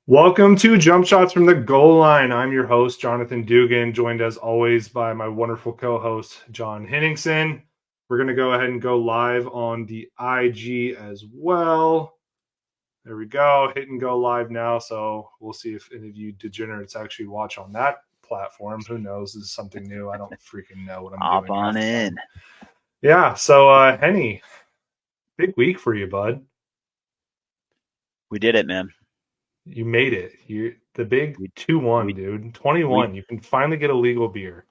Welcome to Jump Shots from the Goal Line. I'm your host, Jonathan Dugan, joined as always by my wonderful co-host, John Henningsen. We're going to go ahead and go live on the IG as well. There we go. Hit and go live now. So we'll see if any of you degenerates actually watch on that platform. Who knows? This is something new. I don't freaking know what I'm Hop doing. on in. Yeah. So, Henny, big week for you, bud. We did it, man. You made it. You the big We 2-1, we dude. we 21. You can finally get a legal beer.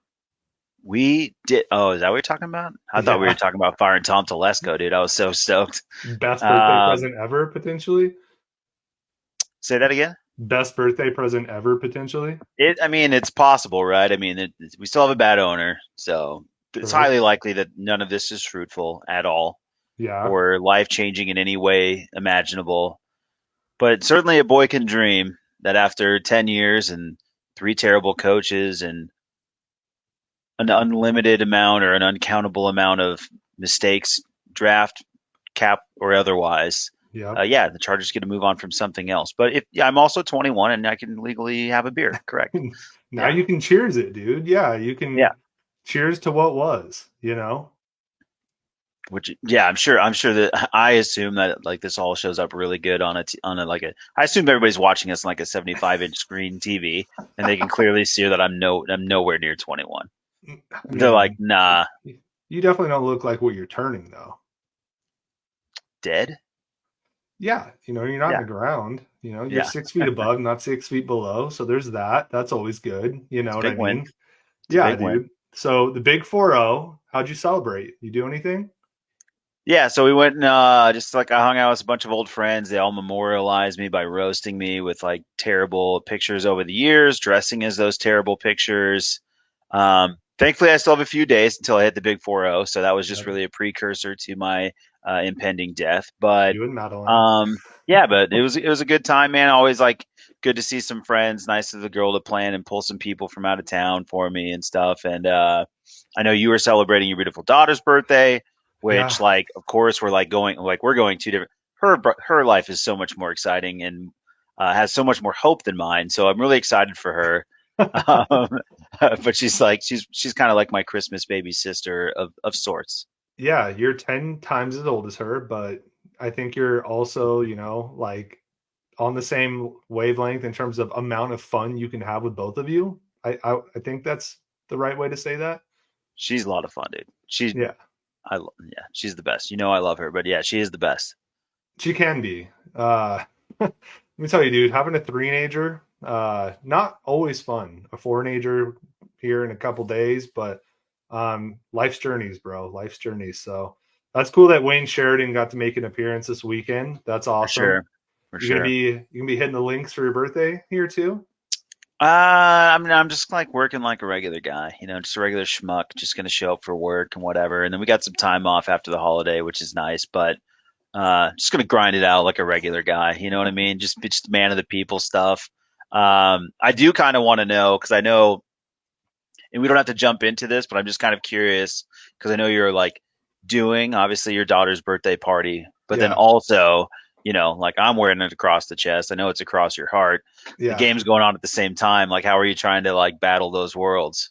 we did. Oh, is that what you're talking about? I thought we were Yeah. talking about firing Tom Telesco, dude. I was so stoked. Best birthday Um, present ever, potentially. Say that again. Best birthday present ever, potentially. I mean, it's possible, right? I mean, we still have a bad owner, so it's Right. highly likely that none of this is fruitful at all Yeah. or life changing in any way imaginable. But certainly, a boy can dream that after 10 years and three terrible coaches and an unlimited amount or an uncountable amount of mistakes, draft, cap, or otherwise, Yep. yeah, the Chargers get to move on from something else. But if yeah, I'm also 21 and I can legally have a beer. Correct. Now Yeah. you can cheers it, dude. Yeah, you Yeah. can cheers to what was, you know? Which yeah, I'm sure that I assume that like this all shows up really good on on a like a I assume everybody's watching us on like a 75-inch screen TV and they can clearly see that I'm nowhere near 21. I They're like, mean, nah, you definitely don't look like what you're turning, though. dead. Yeah, you're not in Yeah. the ground. You're Yeah. 6 feet above, not 6 feet below. So there's that. That's always good. You know It's a what I big win. mean? It's a Yeah, big win. dude. So the big 4-0, how'd you celebrate? You do anything? Yeah, so we went and just like I hung out with a bunch of old friends. They all memorialized me by roasting me with like terrible pictures over the years, dressing as those terrible pictures. Thankfully, I still have a few days until I hit the big 4-0, so that was just Yep. really a precursor to my impending death. But You and Madeline. um, yeah, but it was a good time, man. Always like good to see some friends. Nice of the girl to plan and pull some people from out of town for me and stuff. And I know you were celebrating your beautiful daughter's birthday, which Yeah. like of course we're going two different. Her life is so much more exciting and has so much more hope than mine. So I'm really excited for her. Um, but she's kind of like my Christmas baby sister of sorts. Yeah, you're 10 times as old as her, but I think you're also, like on the same wavelength in terms of amount of fun you can have with both of you. I think that's the right way to say that. She's a lot of fun, dude. Yeah, Yeah, she's the best. You know I love her, but yeah, she is the best. she can be. Let me tell you, dude, having a three-nager, not always fun. A four-nager here in a couple days, but life's journeys, bro. Life's journeys. So that's cool that Wayne Sheridan got to make an appearance this weekend. That's For awesome. sure. For sure. You gonna be hitting the links for your birthday here too? I mean, I'm just like working like a regular guy, just a regular schmuck, just gonna show up for work and whatever. And then we got some time off after the holiday, which is nice, but just gonna grind it out like a regular guy. You know what I mean? Just man of the people stuff. I do kind of want to know because I know, and we don't have to jump into this, but I'm just kind of curious because I know you're like doing obviously your daughter's birthday party, but then Yeah, also, like I'm wearing it across the chest. I know it's across your heart. The yeah. game's going on at the same time. Like, how are you trying to like battle those worlds?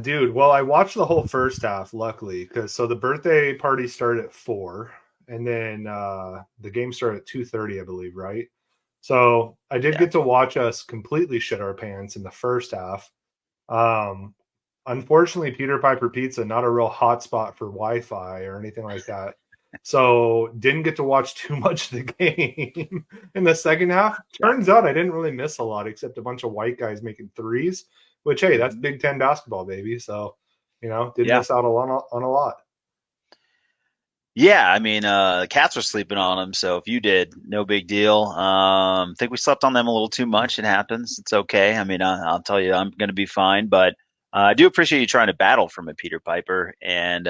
Dude. Well, I watched the whole first half, luckily, because so the birthday party started at 4, and then the game started at 2:30, I believe, right? So I did Yeah. get to watch us completely shit our pants in the first half. Um, Unfortunately, Peter Piper Pizza, not a real hot spot for Wi-Fi or anything like that. So didn't get to watch too much of the game in the second half. Yeah. Turns out I didn't really miss a lot except a bunch of white guys making threes, which hey, that's Mhm. Big Ten basketball, baby. So, didn't Yeah. miss out on a lot. Yeah, I mean, the cats were sleeping on them, so if you did, no big deal. I think we slept on them a little too much. It happens. It's okay. I mean, I'll tell you, I'm going to be fine. But I do appreciate you trying to battle from a Peter Piper. And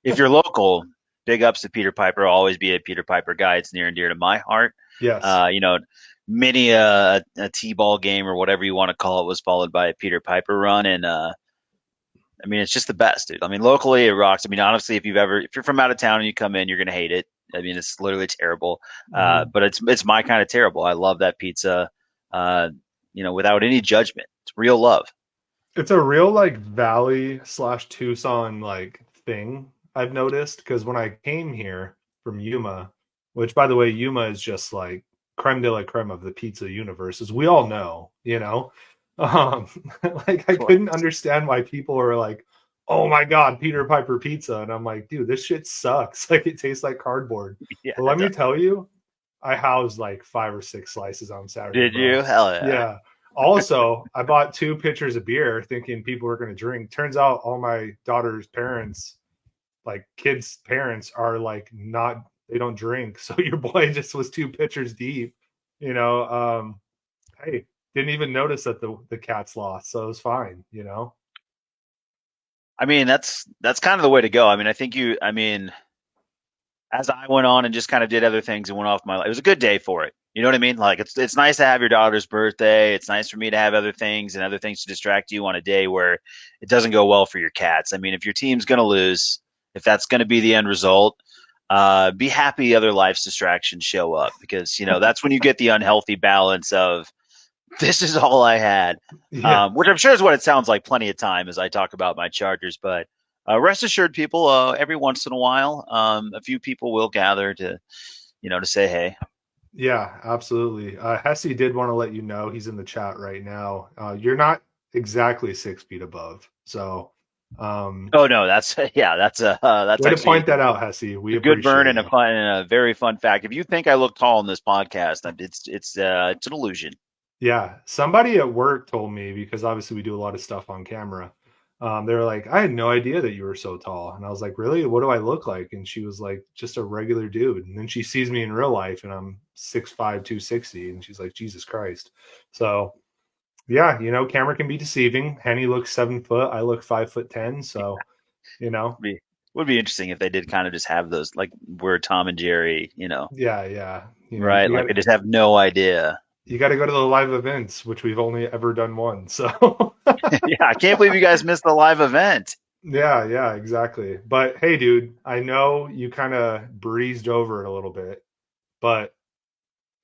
if you're local, big ups to Peter Piper. I'll always be a Peter Piper guy. It's near and dear to my heart. Yes. Uh, you know, many a T-ball game or whatever you want to call it was followed by a Peter Piper run, and I mean, it's just the best, dude. I mean, locally it rocks. I mean, honestly, if you're from out of town and you come in, you're gonna hate it. I mean, it's literally terrible. Mhm. But it's my kind of terrible. I love that pizza. uh, without any judgment. It's real love. It's a real like Valley slash Tucson like thing I've noticed because when I came here from Yuma, which by the way, Yuma is just like creme de la creme of the pizza universe, as we all know, you know. Um, like I couldn't understand why people were like, "Oh my God, Peter Piper pizza," and I'm like, "Dude, this shit sucks. Like it tastes like cardboard." Yeah, But let me tell you, I housed like 5 or 6 slices on Saturday, did bro. you? Hell yeah. Yeah. Also, I bought 2 pitchers of beer thinking people were going to drink. Turns out all my daughter's parents, like kids' parents, are like not, they don't drink. So your boy just was 2 pitchers deep, you know. Hey, didn't even notice that the Cats lost. So it was fine, you know. I mean, that's kind of the way to go. I mean, as I went on and just kind of did other things and went off my life, it was a good day for it. You know what I mean? Like it's nice to have your daughter's birthday. It's nice for me to have other things and other things to distract you on a day where it doesn't go well for your Cats. I mean, if your team's going to lose, if that's going to be the end result, be happy other life's distractions show up because that's when you get the unhealthy balance of this is all I had, Yeah. which I'm sure is what it sounds like plenty of time as I talk about my Chargers. But rest assured, people, every once in a while, a few people will gather to say hey. Yeah, absolutely. Hesse did want to let you know he's in the chat right now. You're not exactly 6 feet above. So, Oh no, that's that's way to actually point that out, Hesse. We a good burn appreciate and you. a very fun fact. If you think I look tall in this podcast, it's an illusion. Yeah, somebody at work told me because obviously we do a lot of stuff on camera. They were like, I had no idea that you were so tall. And I was like, really? What do I look like? And she was like, just a regular dude. And then she sees me in real life and I'm 6'5", 260. And she's like, Jesus Christ. So, yeah, camera can be deceiving. Henny looks 7 foot. I look 5'10". So, you know, Would be interesting if they did kind of just have those like we're Tom and Jerry, yeah, yeah. right? Like they just have no idea. You got to go to the live events, which we've only ever done one. So, Yeah, I can't believe you guys missed the live event. yeah, exactly. But hey, dude, I know you kind of breezed over it a little bit, but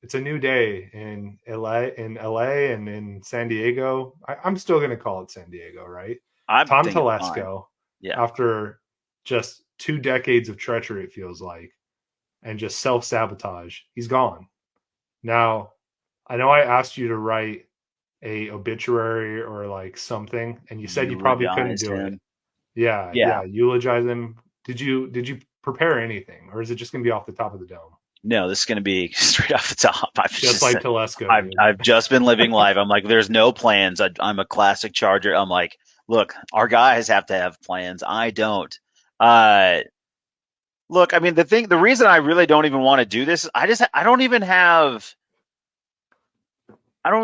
it's a new day in LA, and in San Diego. I'm still going to call it San Diego, right? I Tom think it's fine. Telesco, Yeah. after just 2 decades of treachery, it feels like, and just self-sabotage, he's gone. Now, I know I asked you to write a obituary or like something, and you said you probably couldn't Eulogized do it. him. Yeah, Yeah. eulogize him. Did you prepare anything, or is it just gonna be off the top of the dome? No, this is going to be straight off the top. Just like Telesco. I've just been living life. I'm like, there's no plans. I'm a classic Charger. I'm like, look, our guys have to have plans. I don't. Uh, Look, I mean, the reason I really don't even want to do this, I don't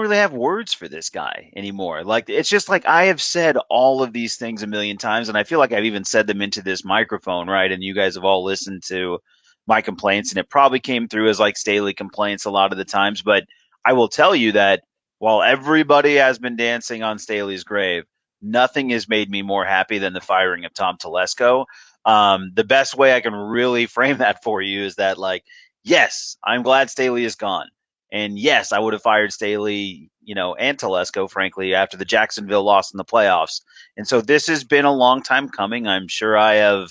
really have words for this guy anymore. Like, it's just like I have said all of these things a million times, and I feel like I've even said them into this microphone, right? And you guys have all listened to my complaints, and it probably came through as like Staley complaints a lot of the times. But I will tell you that while everybody has been dancing on Staley's grave, nothing has made me more happy than the firing of Tom Telesco. The best way I can really frame that for you is that, like, yes, I'm glad Staley is gone. And yes, I would have fired Staley, and Telesco, frankly, after the Jacksonville loss in the playoffs. And so this has been a long time coming. I'm sure I have,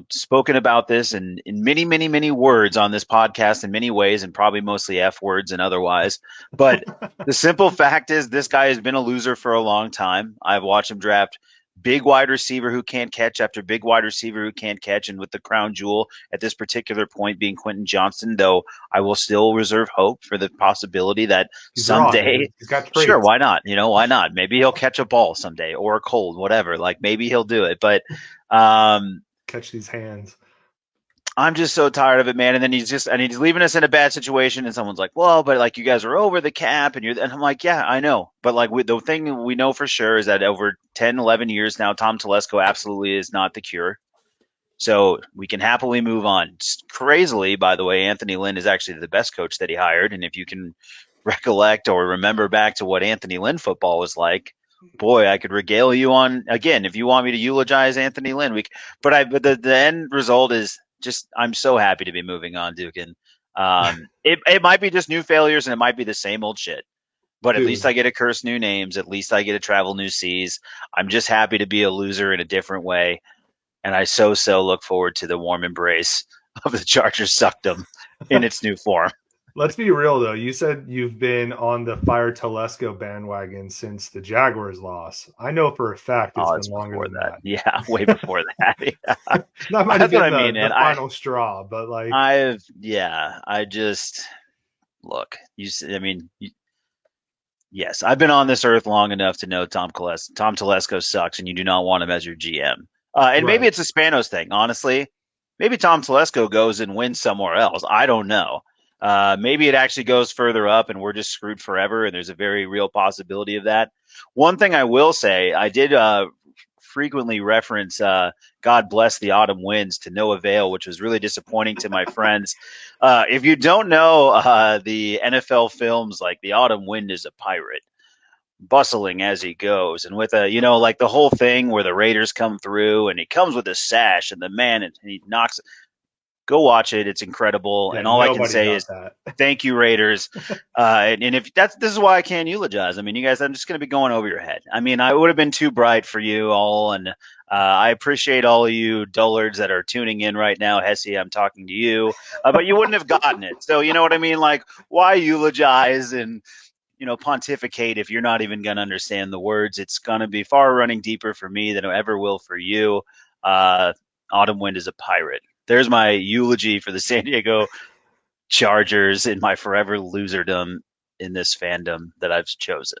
spoken about this in many, many, many words on this podcast in many ways, and probably mostly F words and otherwise. But the simple fact is this guy has been a loser for a long time. I've watched him draft big wide receiver who can't catch after big wide receiver who can't catch, and with the crown jewel at this particular point being Quentin Johnston, though I will still reserve hope for the possibility that He's raw, someday, dude. He's got traits. sure, why not? Why not? Maybe he'll catch a ball someday or a cold, whatever. Like maybe he'll do it, but catch these hands. I'm just so tired of it, man. And then he's leaving us in a bad situation. And someone's like, well, but like you guys are over the cap and I'm like, yeah, I know. But like the thing we know for sure is that over 10, 11 years now, Tom Telesco absolutely is not the cure. So we can happily move on. Just crazily, by the way, Anthony Lynn is actually the best coach that he hired. And if you can recollect or remember back to what Anthony Lynn football was like, boy, I could regale you on again. If you want me to eulogize Anthony Lynn, but the end result is just I'm so happy to be moving on, Duke. And It might be just new failures and it might be the same old shit. But at least Dude, I get to curse new names. At least I get to travel new seas. I'm just happy to be a loser in a different way. And I so look forward to the warm embrace of the Chargers suckdom in its new form. let's be real though. You said you've been on the Fire Telesco bandwagon since the Jaguars loss. I know for a fact it's Oh, been it's longer before than that. that. Yeah, way before that. Yeah. That might have That's what been I mean, the man. final straw, but like, I just look. I mean, yes, I've been on this earth long enough to know Tom Telesco sucks, and you do not want him as your GM. And maybe right. it's a Spanos thing. Honestly, maybe Tom Telesco goes and wins somewhere else. I don't know. Maybe it actually goes further up, and we're just screwed forever. And there's a very real possibility of that. One thing I will say, I did frequently reference "God Bless the Autumn Winds" to no avail, which was really disappointing to my friends. If you don't know the NFL films, like the Autumn Wind is a pirate bustling as he goes, and with a like the whole thing where the Raiders come through, and he comes with a sash, and the man and he knocks. Go watch it; it's incredible. Yeah, And all I can nobody say got is that. thank you, Raiders. And if this is why I can't eulogize. I mean, you guys, I'm just going to be going over your head. I mean, I would have been too bright for you all, and I appreciate all of you dullards that are tuning in right now. Hesse, I'm talking to you, but you wouldn't have gotten it. So you know what I mean? Like, why eulogize and pontificate if you're not even going to understand the words? It's going to be far running deeper for me than it ever will for you. Uh, Autumn Wind is a pirate. There's my eulogy for the San Diego Chargers in my forever loserdom in this fandom that I've chosen.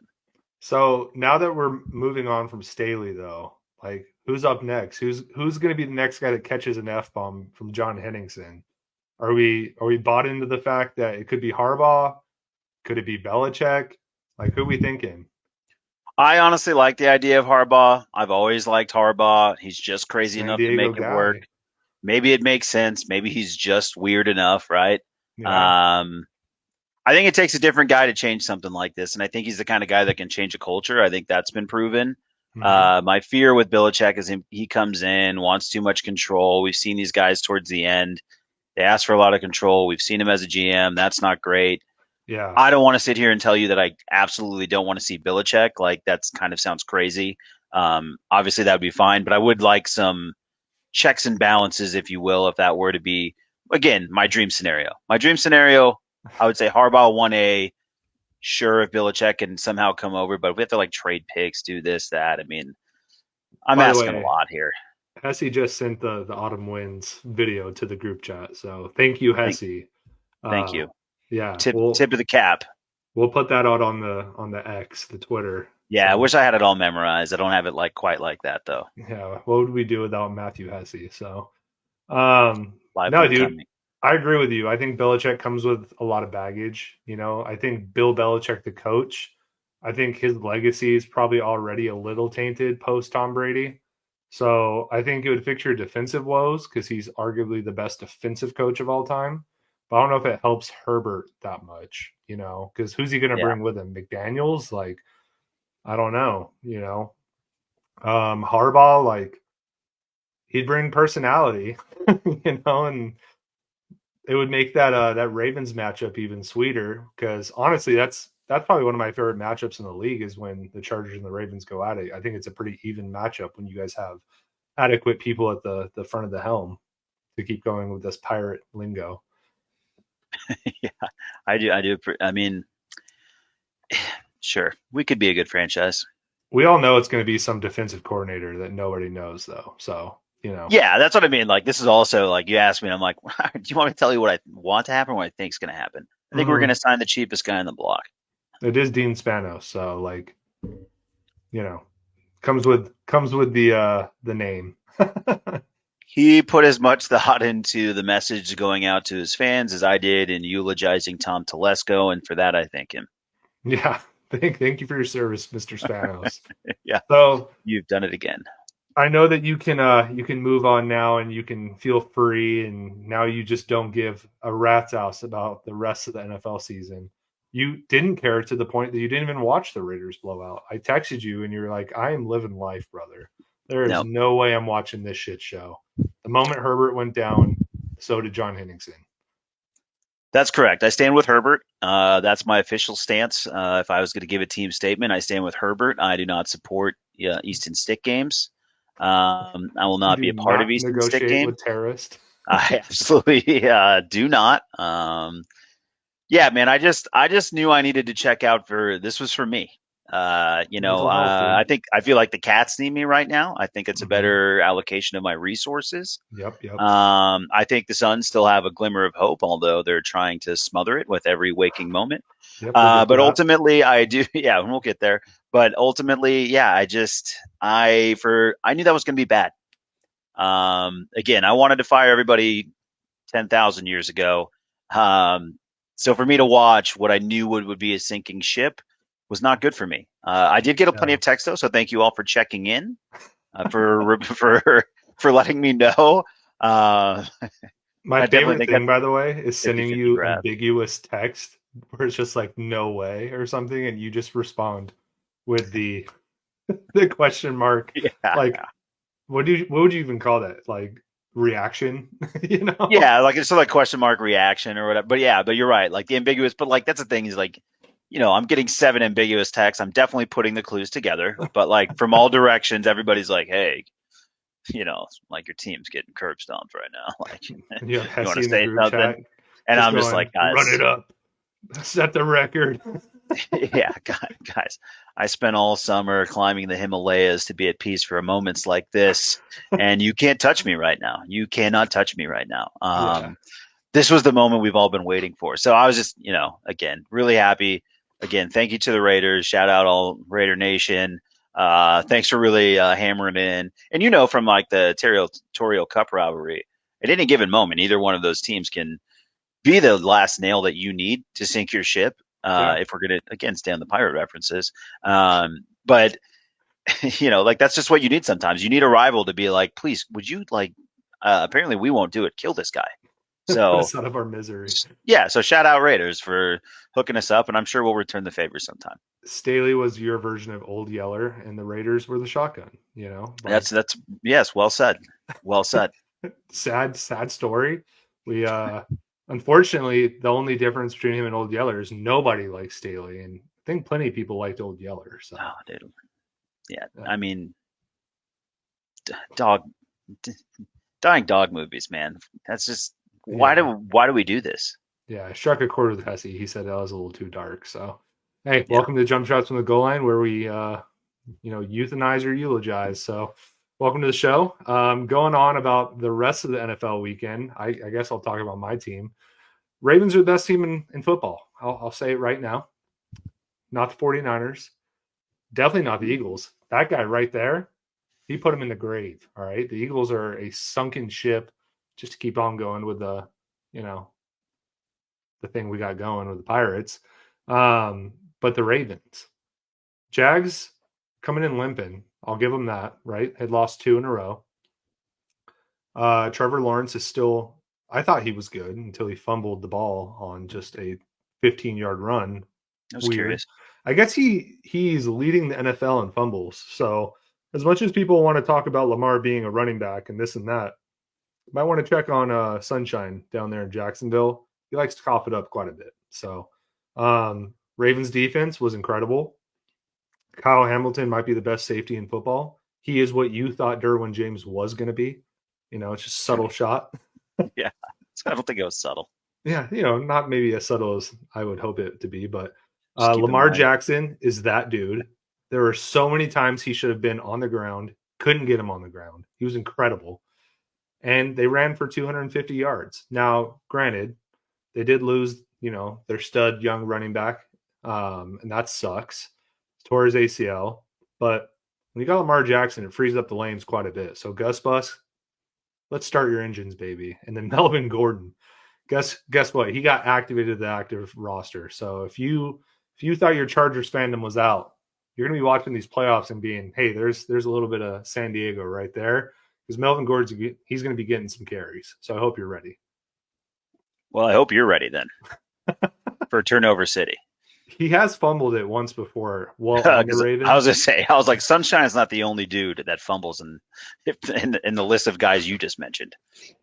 So now that we're moving on from Staley, though, like who's up next? Who's going to be the next guy that catches an F bomb from John Henningsen? Are we bought into the fact that it could be Harbaugh? Could it be Belichick? Like who are we thinking? I honestly like the idea of Harbaugh. I've always liked Harbaugh. He's just crazy San enough to Diego make it work. guy. Maybe it makes sense. Maybe he's just weird enough, right? Yeah. Um, I think it takes a different guy to change something like this, and I think he's the kind of guy that can change a culture. I think that's been proven. Mm-hmm. My fear with Belichick is he comes in, wants too much control. We've seen these guys towards the end; they ask for a lot of control. We've seen him as a GM. That's not great. Yeah. I don't want to sit here and tell you that I absolutely don't want to see Belichick. Like that's kind of sounds crazy. Obviously, that would be fine, but I would like some checks and balances, if you will, if that were to be again my dream scenario. My dream scenario, I would say Harbaugh 1A. Sure, if Belichick can somehow come over, but we have to like trade picks, do this, that. I mean, I'm By the asking a way, lot here. Hesse just sent the Autumn Winds video to the group chat. So thank you, Thank, Hesse. thank Uh, you. yeah, Tip of the cap. we'll put that out on the X, the Twitter. Yeah, I So wish I had it all memorized. I don't have it like quite like that though. yeah, what would we do without Matthew Hesse? So Live no, one dude, coming. I agree with you. I think Belichick comes with a lot of baggage. I think Bill Belichick, the coach, I think his legacy is probably already a little tainted post Tom Brady. So I think it would fix your defensive woes because he's arguably the best defensive coach of all time. But I don't know if it helps Herbert that much, because who's he going to Yeah. bring with him? McDaniels? Like, I don't know, Harbaugh, like, he'd bring personality, and it would make that Ravens matchup even sweeter because honestly, that's probably one of my favorite matchups in the league is when the Chargers and the Ravens go at it. I think it's a pretty even matchup when you guys have adequate people at the front of the helm to keep going with this pirate lingo. Yeah, I do. I do. I mean, sure, we could be a good franchise. We all know it's going to be some defensive coordinator that nobody knows though. So, Yeah, that's what I mean. Like, this is also like you asked me, and I'm like, do you want me to tell you what I want to happen, or what I think is going to happen? I think we're going to mhm. sign the cheapest guy on the block. It is Dean Spanos, so like, you know, comes with the name. He put as much thought into the message going out to his fans as I did in eulogizing Tom Telesco, and for that I thank him. Yeah. Thank you for your service, Mr. Spanos. Yeah, So you've done it again. I know that you can move on now and you can feel free and now you just don't give a rat's ass about the rest of the NFL season. You didn't care to the point that you didn't even watch the Raiders blowout. I texted you and you were like, I am living life, brother. There is No, no way I'm watching this shit show. The moment Herbert went down, so did John Henningsen. That's correct. I stand with Herbert. That's my official stance. If I was going to give a team statement, I stand with Herbert. I do not support Easton Stick games. I will You not do be a part of not Easton Stick negotiate game. with terrorists. I absolutely do not. Yeah, man. I just knew I needed to check out for this was for me. Mental health, dude. I feel like the Cats need me right now. I think it's a Hmm. better allocation of my resources. Yep, yep, I think the Suns still have a glimmer of hope, although they're trying to smother it with every waking moment. yep. We'll get to But that. ultimately, I do. Yeah, we'll get there. But ultimately, yeah, I knew that was going to be bad. Again, I wanted to fire everybody 10,000 years ago. So for me to watch what I knew would be a sinking ship was not good for me. I did get a plenty Yeah. of text though, so thank you all for checking in, for letting me know. Uh, My I definitely favorite think thing, that's by the way, is sending 50-50 you grab. ambiguous text where it's just like "no way" or something, and you just respond with the the question mark. Yeah. Like, what would you even call that? Like reaction, you know? Yeah, like it's sort of like question mark reaction or whatever. But yeah, but you're right. Like the ambiguous, but like that's the thing is like, I'm getting 7 ambiguous texts. I'm definitely putting the clues together. But like from all directions, everybody's like, hey, like your team's getting curb stomped right now. Like And you have you want Hesse to in the say group something? chat And just I'm just like, going, "Run guys, it up, set the record." yeah, guys, I spent all summer climbing the Himalayas to be at peace for moments like this, and you can't touch me right now. You cannot touch me right now. Yeah, This was the moment we've all been waiting for. So I was just, again, really happy. Again, thank you to the Raiders. Shout out all Raider Nation. Thanks for really hammering in. And from like the territorial cup rivalry, at any given moment, either one of those teams can be the last nail that you need to sink your ship. yeah, If we're going to again stay on the pirate references, but like that's just what you need sometimes. You need a rival to be like, please, would you like? Apparently, we won't do it. Kill this guy. put So us out of our misery. yeah, so shout out Raiders for hooking us up, and I'm sure we'll return the favor sometime. Staley was your version of Old Yeller, and the Raiders were the shotgun. You know, like That's yes, well said, well said. sad story. We unfortunately the only difference between him and Old Yeller is nobody likes Staley, and I think plenty of people liked Old Yeller. Oh, So dude, yeah. yeah, I mean, dog, d- dying dog movies, man. That's just yeah, why do we do this? yeah. I struck a chord with Hesse. He said that was a little too dark. So hey, Yeah, welcome to Jump Shots from the Goal Line, where we euthanize or eulogize. So welcome to the show. Going on about the rest of the NFL weekend. I guess I'll talk about my team. Ravens are the best team in football. I'll say it right now. Not the 49ers. Definitely not the Eagles. That guy right there, he put him in the grave. All right. The Eagles are a sunken ship just to keep on going with you know, the thing we got going with the Pirates. But the Ravens, Jags coming in limping. I'll give them that, right? Had lost two in a row. Trevor Lawrence is still, I thought he was good until he fumbled the ball on just a 15-yard run. I was Weird. curious. I guess he's leading the NFL in fumbles. So as much as people want to talk about Lamar being a running back and this and that, you might want to check on Sunshine down there in Jacksonville. He likes to cough it up quite a bit. So Ravens defense was incredible. Kyle Hamilton might be the best safety in football. He is what you thought Derwin James was going to be. It's just subtle shot. Yeah, I don't think it was subtle. Yeah, not maybe as subtle as I would hope it to be, but Just keep in Lamar mind. Jackson is that dude. There were so many times he should have been on the ground, couldn't get him on the ground. He was incredible. And they ran for 250 yards. Now, granted, they did lose, their stud young running back, and that sucks. Tore his ACL. But when you got Lamar Jackson, it frees up the lanes quite a bit. So Gus Bus, let's start your engines, baby. And then Melvin Gordon, guess what? He got activated to the active roster. So if you thought your Chargers fandom was out, you're gonna be watching these playoffs and being, hey, there's a little bit of San Diego right there. Because Melvin Gordon's he's gonna be getting some carries. So I hope you're ready. Well, I hope you're ready then for Turnover City. He has fumbled it once before. Well, on the Because I was Ravens. gonna say, I was like, Sunshine is not the only dude that fumbles in the list of guys you just mentioned.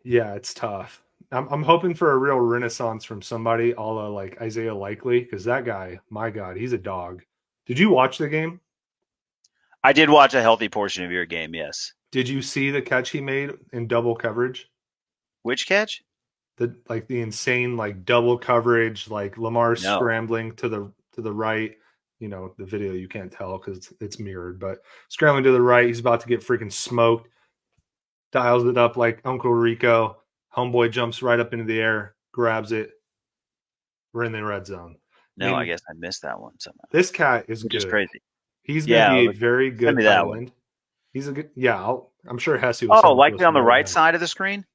Yeah, it's tough. I'm hoping for a real renaissance from somebody, a la like Isaiah Likely, because that guy, my God, he's a dog. Did you watch the game? I did watch a healthy portion of your game. Yes. Did you see the catch he made in double coverage? Which catch? The insane like double coverage, like Lamar No. scrambling to the right. You know, the video you can't tell because it's mirrored, but scrambling to the right, he's about to get freaking smoked. Dials it up like Uncle Rico. Homeboy jumps right up into the air, grabs it. We're in the red zone. No, I guess I missed that one somehow. This cat is Which is good. crazy. He's going to be a very send good me tight that end. one. He's a good, yeah. I'm sure Hesse will. Oh, likely on the right side of the screen.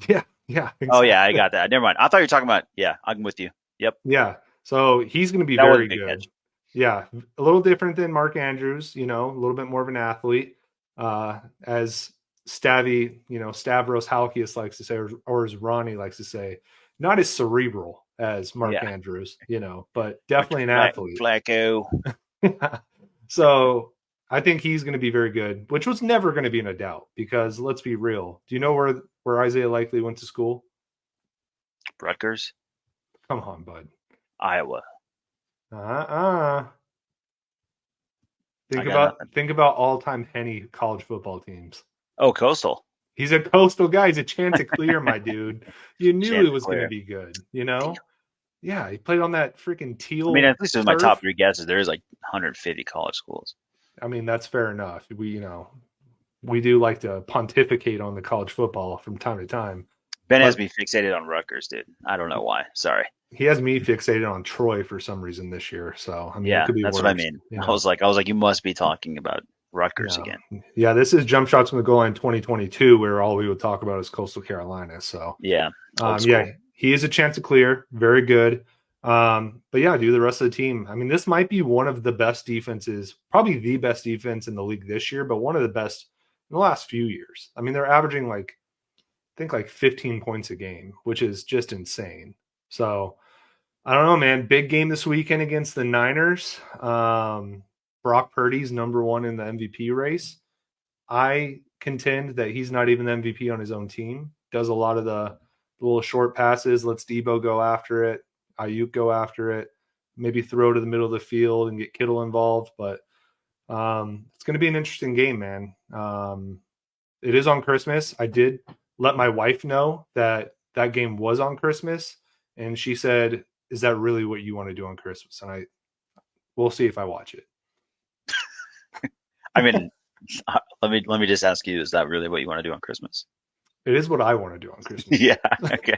Yeah, yeah. Exactly. Oh yeah, I got that. Never mind. I thought you were talking about. Yeah, I'm with you. Yep. Yeah. So he's going to be That was a very big good. catch. Yeah, a little different than Mark Andrews. You know, a little bit more of an athlete. As Stavros Halkias likes to say, or as Ronnie likes to say, not as cerebral as Mark Andrews. You know, but definitely an athlete. Flacco. So I think he's going to be very good, which was never going to be in a doubt because let's be real. Do you know where Isaiah Likely went to school? Rutgers. Come on, bud. Iowa. Think about all-time Henny college football teams. Oh, Coastal. He's a Coastal guy. He's a Chanticleer, my dude. You knew he was going to be good, you know? Yeah, he played on that freaking teal. I mean, at least in my top 3 guesses, there's like 150 college schools. I mean, that's fair enough. We do like to pontificate on the college football from time to time. Ben has me fixated on Rutgers, dude. I don't know why. Sorry. He has me fixated on Troy for some reason this year. So I mean, yeah, it could be that's worse, what I mean. You know? I was like, you must be talking about Rutgers again. Yeah, this is Jump Shots from the Goal Line 2022, where all we would talk about is Coastal Carolina. So yeah, he is a Chanticleer, very good. But yeah, dude, the rest of the team. I mean, this might be one of the best defenses, probably the best defense in the league this year, but one of the best in the last few years. I mean, they're averaging like 15 points a game, which is just insane. So I don't know, man. Big game this weekend against the Niners. Brock Purdy's number 1 in the MVP race. I contend that he's not even the MVP on his own team. Does a lot of the little short passes. Lets Debo go after it. Ayuk go after it. Maybe throw to the middle of the field and get Kittle involved. But it's going to be an interesting game, man. It is on Christmas. I did let my wife know that game was on Christmas, and she said, "Is that really what you want to do on Christmas?" And we'll see if I watch it. I mean, let me just ask you: is that really what you want to do on Christmas? It is what I want to do on Christmas. Yeah. Okay.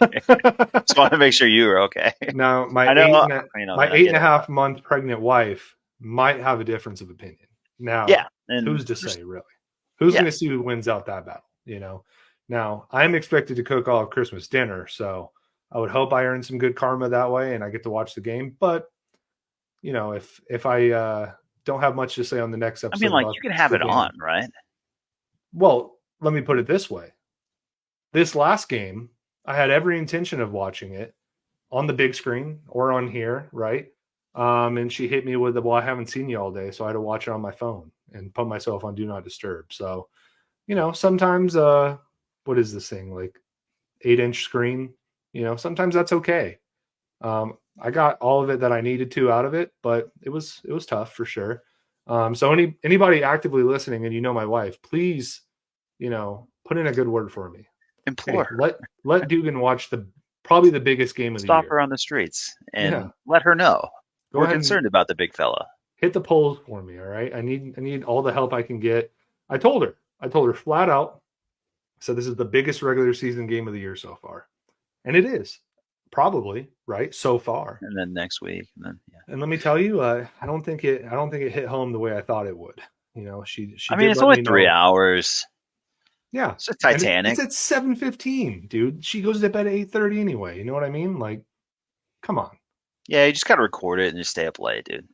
Just want to make sure you are okay. Now, my 8.5 month pregnant wife might have a difference of opinion. Now, who's to say, really? Who's going to see who wins out that battle? You know. Now, I'm expected to cook all of Christmas dinner, so I would hope I earn some good karma that way and I get to watch the game. But, you know, if I don't have much to say on the next episode. I mean, like, you can have it on, right? Well, let me put it this way. This last game, I had every intention of watching it on the big screen or on here, right? And she hit me with I haven't seen you all day, so I had to watch it on my phone and put myself on Do Not Disturb. So, you know, sometimes what is this thing, like 8-inch screen? You know, sometimes that's okay. I got all of it that I needed to out of it, but it was tough for sure. So anybody actively listening, and you know my wife, please, you know, put in a good word for me. Implore her. Let Dugan watch probably the biggest game of the year. Stop her on the streets and let her know we're concerned about the big fella. Hit the polls for me, all right? I need all the help I can get. I told her flat out. So this is the biggest regular season game of the year so far, and it is probably right so far. And then next week, and let me tell you, I don't think it hit home the way I thought it would. You know, she. I mean, it's only 3 hours. Yeah, it's a Titanic. It's at 7:15, dude. She goes to bed at 8:30 anyway. You know what I mean? Like, come on. Yeah, you just gotta record it and just stay up late, dude.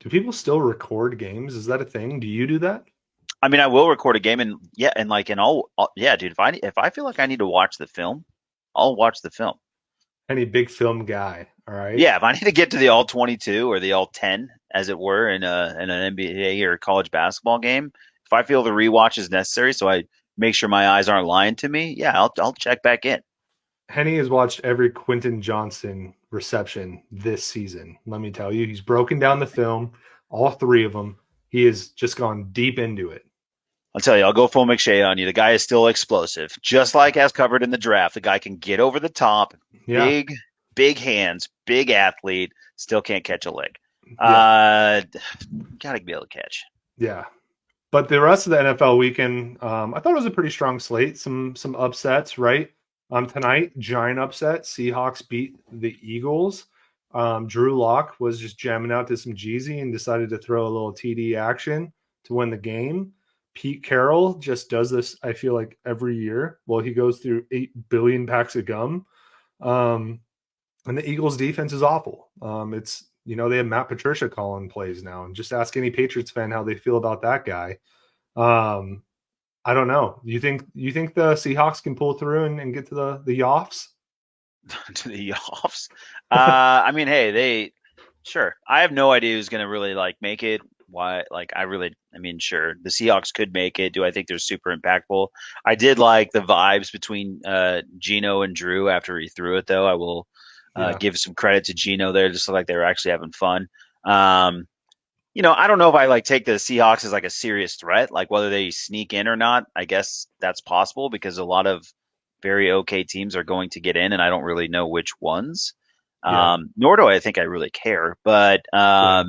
Do people still record games? Is that a thing? Do you do that? I mean, I will record a game, and dude. If I feel like I need to watch the film, I'll watch the film. Any big film guy, all right? Yeah, if I need to get to the all 22 or the all 10, as it were, in an NBA or college basketball game, if I feel the rewatch is necessary, so I make sure my eyes aren't lying to me, yeah, I'll check back in. Henny has watched every Quentin Johnson reception this season. Let me tell you, he's broken down the film, all three of them. He has just gone deep into it. I'll tell you, I'll go full McShay on you. The guy is still explosive, just like as covered in the draft. The guy can get over the top, Yeah, big, big hands, big athlete. Still can't catch a lick. yeah, Gotta be able to catch. yeah. But the rest of the NFL weekend, I thought it was a pretty strong slate. Some upsets, right? Tonight, giant upset. Seahawks beat the Eagles. Drew Lock was just jamming out to some Jeezy and decided to throw a little TD action to win the game. Pete Carroll just does this, I feel like, every year. Well, he goes through 8 billion packs of gum. Um, and the Eagles defense is awful. It's, they have Matt Patricia calling plays now, and just ask any Patriots fan how they feel about that guy. Um, I don't know. You think the Seahawks can pull through and get to the Yoffs? To the offs. I mean, hey, they sure. I have no idea who's gonna really like make it. Why? Like, I mean, sure, the Seahawks could make it. Do I think they're super impactful? I did like the vibes between Gino and Drew after he threw it, though. I will Yeah, give some credit to Gino there, just like they were actually having fun. Um, I don't know if I like take the Seahawks as like a serious threat, like whether they sneak in or not. I guess that's possible because a lot of very okay teams are going to get in, and I don't really know which ones. yeah, Nor do I think I really care. yeah.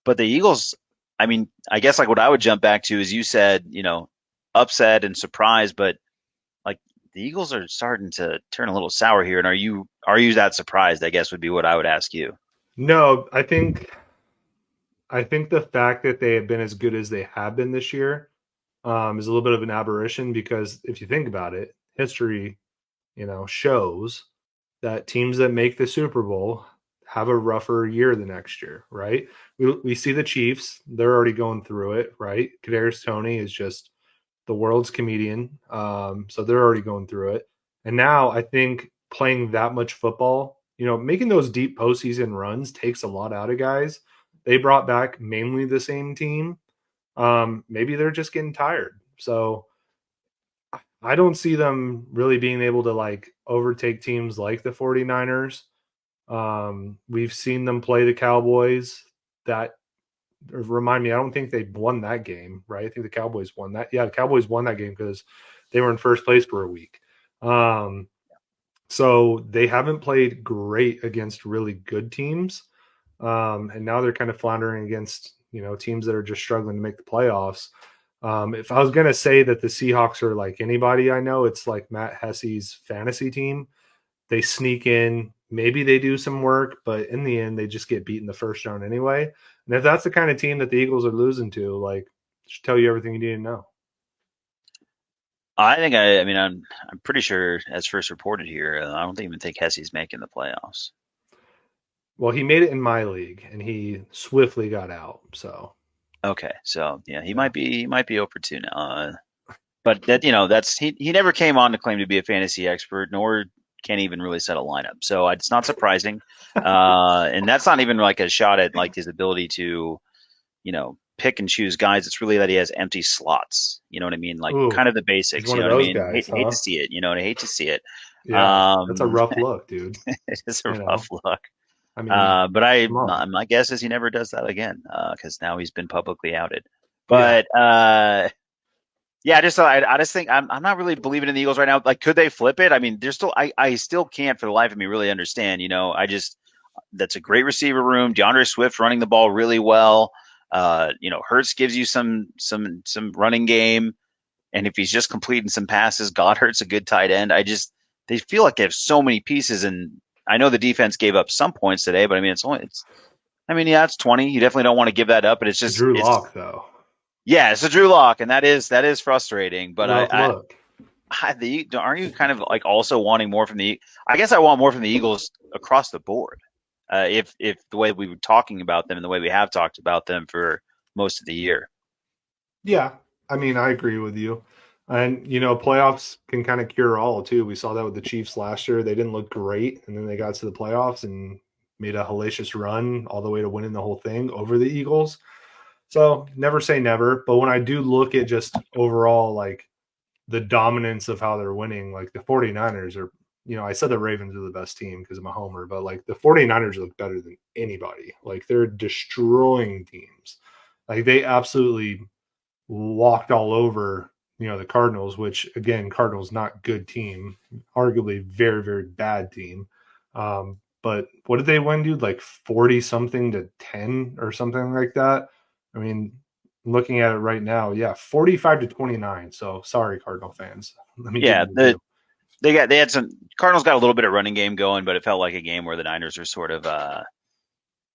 But the Eagles, I mean, I guess like what I would jump back to is you said, upset and surprise, but like the Eagles are starting to turn a little sour here. And are you that surprised? I guess would be what I would ask you. No, I think the fact that they have been as good as they have been this year is a little bit of an aberration because if you think about it, history, shows that teams that make the Super Bowl have a rougher year the next year, right? We see the Chiefs; they're already going through it, right? Kadarius Toney is just the world's comedian, so they're already going through it. And now I think playing that much football, making those deep postseason runs takes a lot out of guys. They brought back mainly the same team. Maybe they're just getting tired. So I don't see them really being able to like overtake teams like the 49ers. We've seen them play the Cowboys. That remind me, I don't think they won that game, right? I think the Cowboys won that. Yeah, the Cowboys won that game because they were in first place for a week. Um, so they haven't played great against really good teams. And now they're kind of floundering against, teams that are just struggling to make the playoffs. If I was going to say that the Seahawks are like anybody I know, it's like Matt Hesse's fantasy team. They sneak in, maybe they do some work, but in the end, they just get beaten the first round anyway. And if that's the kind of team that the Eagles are losing to, like, it should tell you everything you need to know. I mean, I'm pretty sure as first reported here, I don't even think Hesse's making the playoffs. Well, he made it in my league, and he swiftly got out. So, Okay, so yeah, he yeah, might be 0 for 2 now. But that's he never came on to claim to be a fantasy expert, nor can even really set a lineup. So it's not surprising, and that's not even like a shot at like his ability to pick and choose guys. It's really that he has empty slots. You know what I mean? Like ooh, kind of the he's basics. one You of know what I those mean? guys, Hate to huh? see it. I hate to see it. Yeah, that's a Um, rough look, dude. it is a You rough know, look. I mean, But come on. my guess is he never does that again because now he's been publicly outed. Yeah, But yeah, I just think I'm not really believing in the Eagles right now. Like, could they flip it? I mean, there's still I still can't for the life of me really understand. I just that's a great receiver room. DeAndre Swift running the ball really well. Hurts gives you some running game, and if he's just completing some passes, Goddard's a good tight end. They feel like they have so many pieces, and I know the defense gave up some points today, but I mean yeah, it's 20. You definitely don't want to give that up, but it's Drew it's Lock though. yeah, it's a Drew Lock, and that is frustrating. But Rough look. aren't you kind of like also wanting more from the? I guess I want more from the Eagles across the board. If the way we were talking about them and the way we have talked about them for most of the year. Yeah, I mean, I agree with you. And playoffs can kind of cure all too. We saw that with the Chiefs last year. They didn't look great, and then they got to the playoffs and made a hellacious run all the way to winning the whole thing over the Eagles. So never say never. But when I do look at just overall, like the dominance of how they're winning. Like the 49ers are, I said the Ravens are the best team because I'm a homer, but like the 49ers look better than anybody. Like they're destroying teams. Like they absolutely walked all over, the Cardinals, which again, Cardinals not good team, arguably very, very bad team. But what did they win, dude? Like 40 something to 10 or something like that. I mean, looking at it right now, yeah, 45-29. So sorry, Cardinal fans. Let me give Yeah, you the due. they had some Cardinals got a little bit of running game going, but it felt like a game where the Niners were sort of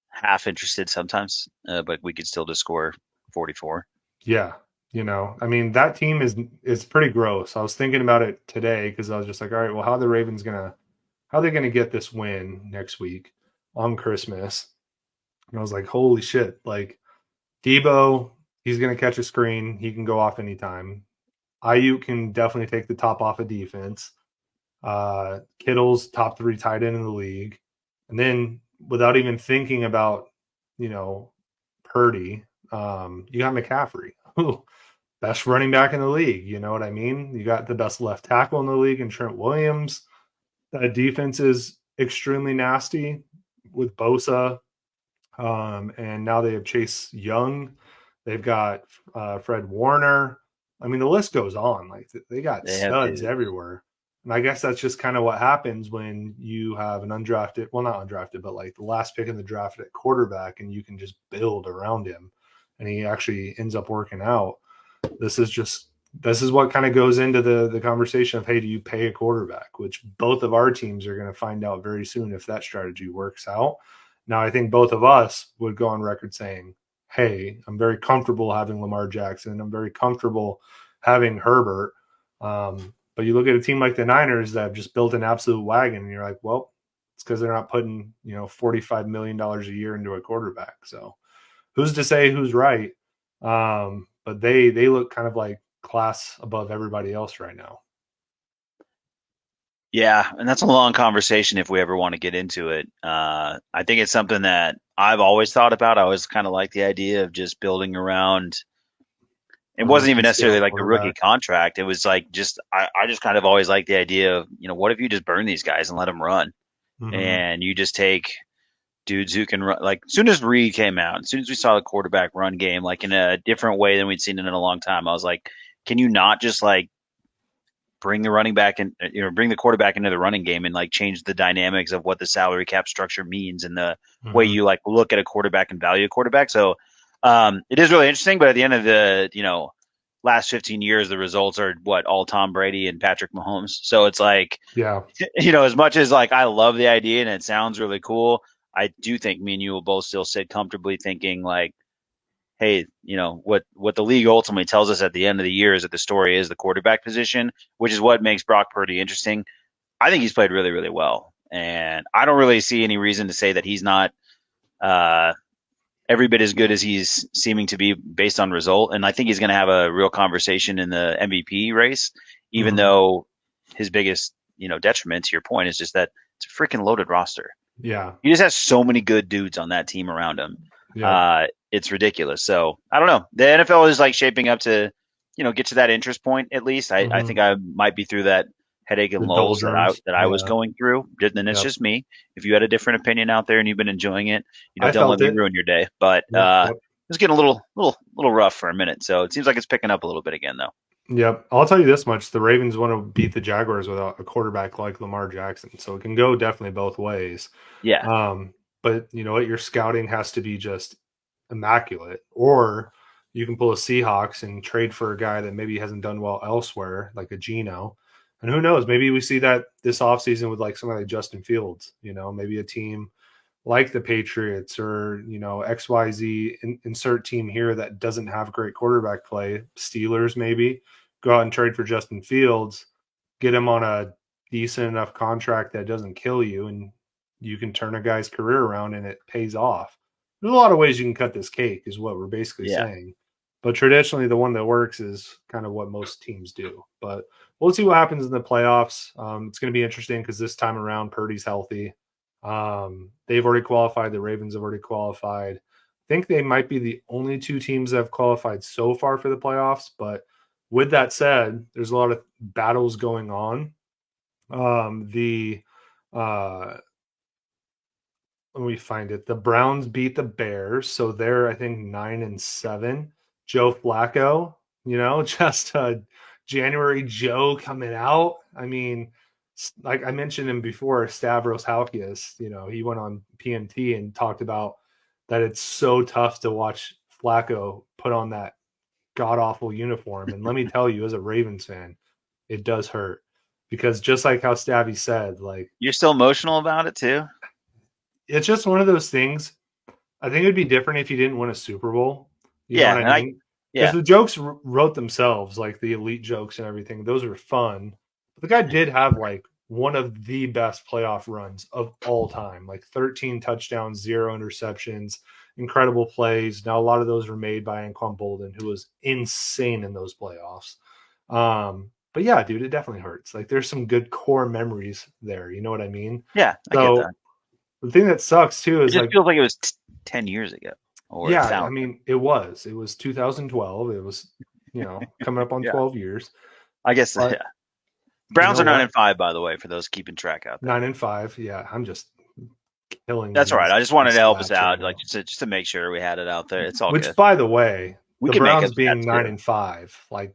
half interested sometimes, but we could still just score 44. Yeah. I mean, that team is pretty gross. I was thinking about it today because I was just like, all right, well, how are they gonna get this win next week on Christmas? And I was like, holy shit, like Debo, he's gonna catch a screen, he can go off anytime. Ayuk can definitely take the top off of defense. Kittle's top 3 tight end in the league. And then without even thinking about, you know, Purdy, you got McCaffrey. Ooh, best running back in the league. You know what I mean? You got the best left tackle in the league in Trent Williams. That defense is extremely nasty with Bosa. And now they have Chase Young. They've got Fred Warner. I mean, the list goes on. Like they got They have studs dudes. everywhere. And I guess that's just kind of what happens when you have an undrafted, well, not undrafted, but like the last pick in the draft at quarterback, and you can just build around him. And he actually ends up working out. This is what kind of goes into the conversation of, hey, do you pay a quarterback? Which both of our teams are going to find out very soon if that strategy works out. Now, I think both of us would go on record saying, hey, I'm very comfortable having Lamar Jackson. I'm very comfortable having Herbert. But you look at a team like the Niners that have just built an absolute wagon, and you're like, well, it's because they're not putting, $45 million a year into a quarterback. So who's to say who's right? But they look kind of like class above everybody else right now. Yeah, and that's a long conversation if we ever want to get into it. I think it's something that I've always thought about. I always kind of like the idea of just building around. It A wasn't even rookie necessarily scale like the rookie quarterback. contract. It was like just I just kind of always liked the idea of, what if you just burn these guys and let them run, Mm-hmm. and you just take dudes who can run. Like as soon as Reed came out, as soon as we saw the quarterback run game, like in a different way than we'd seen it in a long time, I was like, can you not just like bring the running back and bring the quarterback into the running game and like change the dynamics of what the salary cap structure means and the way Mm-hmm. you like look at a quarterback and value a quarterback. So it is really interesting, but at the end of the last 15 years, the results are what all Tom Brady and Patrick Mahomes. So it's like Yeah. as much as like I love the idea and it sounds really cool, I do think me and you will both still sit comfortably thinking like, hey, what the league ultimately tells us at the end of the year is that the story is the quarterback position, which is what makes Brock Purdy interesting. I think he's played really, really well, and I don't really see any reason to say that he's not uh, every bit as good as he's seeming to be based on result. And I think he's going to have a real conversation in the MVP race, even Mm-hmm. though his biggest detriment to your point is just that it's a freaking loaded roster. Yeah. He just has so many good dudes on that team around him. Yep. It's ridiculous. So I don't know. The NFL is like shaping up to, get to that interest point at least. I Mm-hmm. think I might be through that headache and The lulls doldrums. that I was Yeah. going through. And that's Yep. just me. If you had a different opinion out there and you've been enjoying it, I don't let felt me it. ruin your day. But Yep. Yep. it's getting a little rough for a minute. So it seems like it's picking up a little bit again though. Yep. I'll tell you this much: the Ravens want to beat the Jaguars without a quarterback like Lamar Jackson, so it can go definitely both ways. Yeah. But you know what? Your scouting has to be just immaculate, or you can pull a Seahawks and trade for a guy that maybe hasn't done well elsewhere, like a Geno. And who knows? Maybe we see that this offseason with like somebody like Justin Fields. Maybe a team like the Patriots or XYZ insert team here that doesn't have great quarterback play. Steelers maybe go out and trade for Justin Fields, get him on a decent enough contract that doesn't kill you, and you can turn a guy's career around and it pays off. There's a lot of ways you can cut this cake, is what we're basically Yeah. saying. But traditionally, the one that works is kind of what most teams do. But we'll see what happens in the playoffs. It's going to be interesting because this time around, Purdy's healthy. They've already qualified. The Ravens have already qualified. I think they might be the only two teams that have qualified so far for the playoffs, but with that said, there's a lot of battles going on. The Let me find it. The Browns beat the Bears, so they're I think 9-7. Joe Flacco, just January Joe coming out. I mean, like I mentioned him before, Stavros Halkias. He went on PMT and talked about that it's so tough to watch Flacco put on that god awful uniform. And let me tell you, as a Ravens fan, it does hurt because just like how Stabby said, like You're still emotional about it too? it's just one of those things. I think it'd be different if you didn't win a Super Bowl. You know Yeah, what I mean? Because yeah. the jokes wrote themselves, like the elite jokes and everything. Those are fun. But the guy did have like one of the best playoff runs of all time, like 13 touchdowns, 0 interceptions, incredible plays. Now a lot of those were made by Anquan Bolden, who was insane in those playoffs. But yeah, dude, it definitely hurts. Like there's some good core memories there. You know what I mean? Yeah, I get that. The thing that sucks too It is just like, feels like it was 10 years ago. Or yeah, I 1,000. mean, it was 2012. It was, coming up on Yeah. 12 years. I guess, But yeah. Browns you know are what? 9-5, by the way, for those keeping track out there. 9-5. Yeah, I'm just killing. That's all right. I just wanted to help us out, right like just to make sure we had it out there. It's all Which, good. by the way, We the can make Browns up being that too. 9-5, like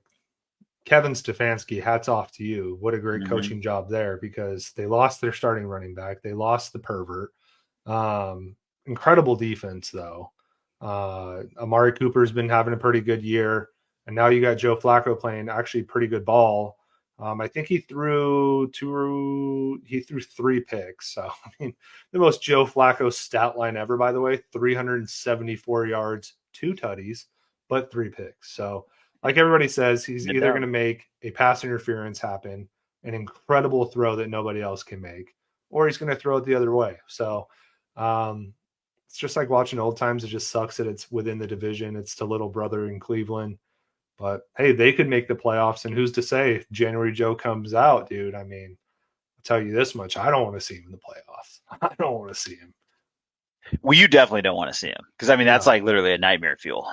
Kevin Stefanski, hats off to you. What a great Mhm. coaching job there, because they lost their starting running back. They lost the pervert. Incredible defense, though. Amari Cooper's been having a pretty good year, and now you got Joe Flacco playing actually pretty good ball. I think he threw 3 picks. So I mean, the most Joe Flacco stat line ever, by the way, 374 yards, 2 tutties, but 3 picks. So like everybody says, he's either going to make a pass interference happen, an incredible throw that nobody else can make, or he's going to throw it the other way. So it's just like watching old times. It just sucks that it's within the division. It's to little brother in Cleveland. But hey, they could make the playoffs, and who's to say if January Joe comes out, dude? I mean, I'll tell you this much: I don't want to see him in the playoffs. I don't want to see him. Well, you definitely don't want to see him, because I mean that's like literally a nightmare fuel.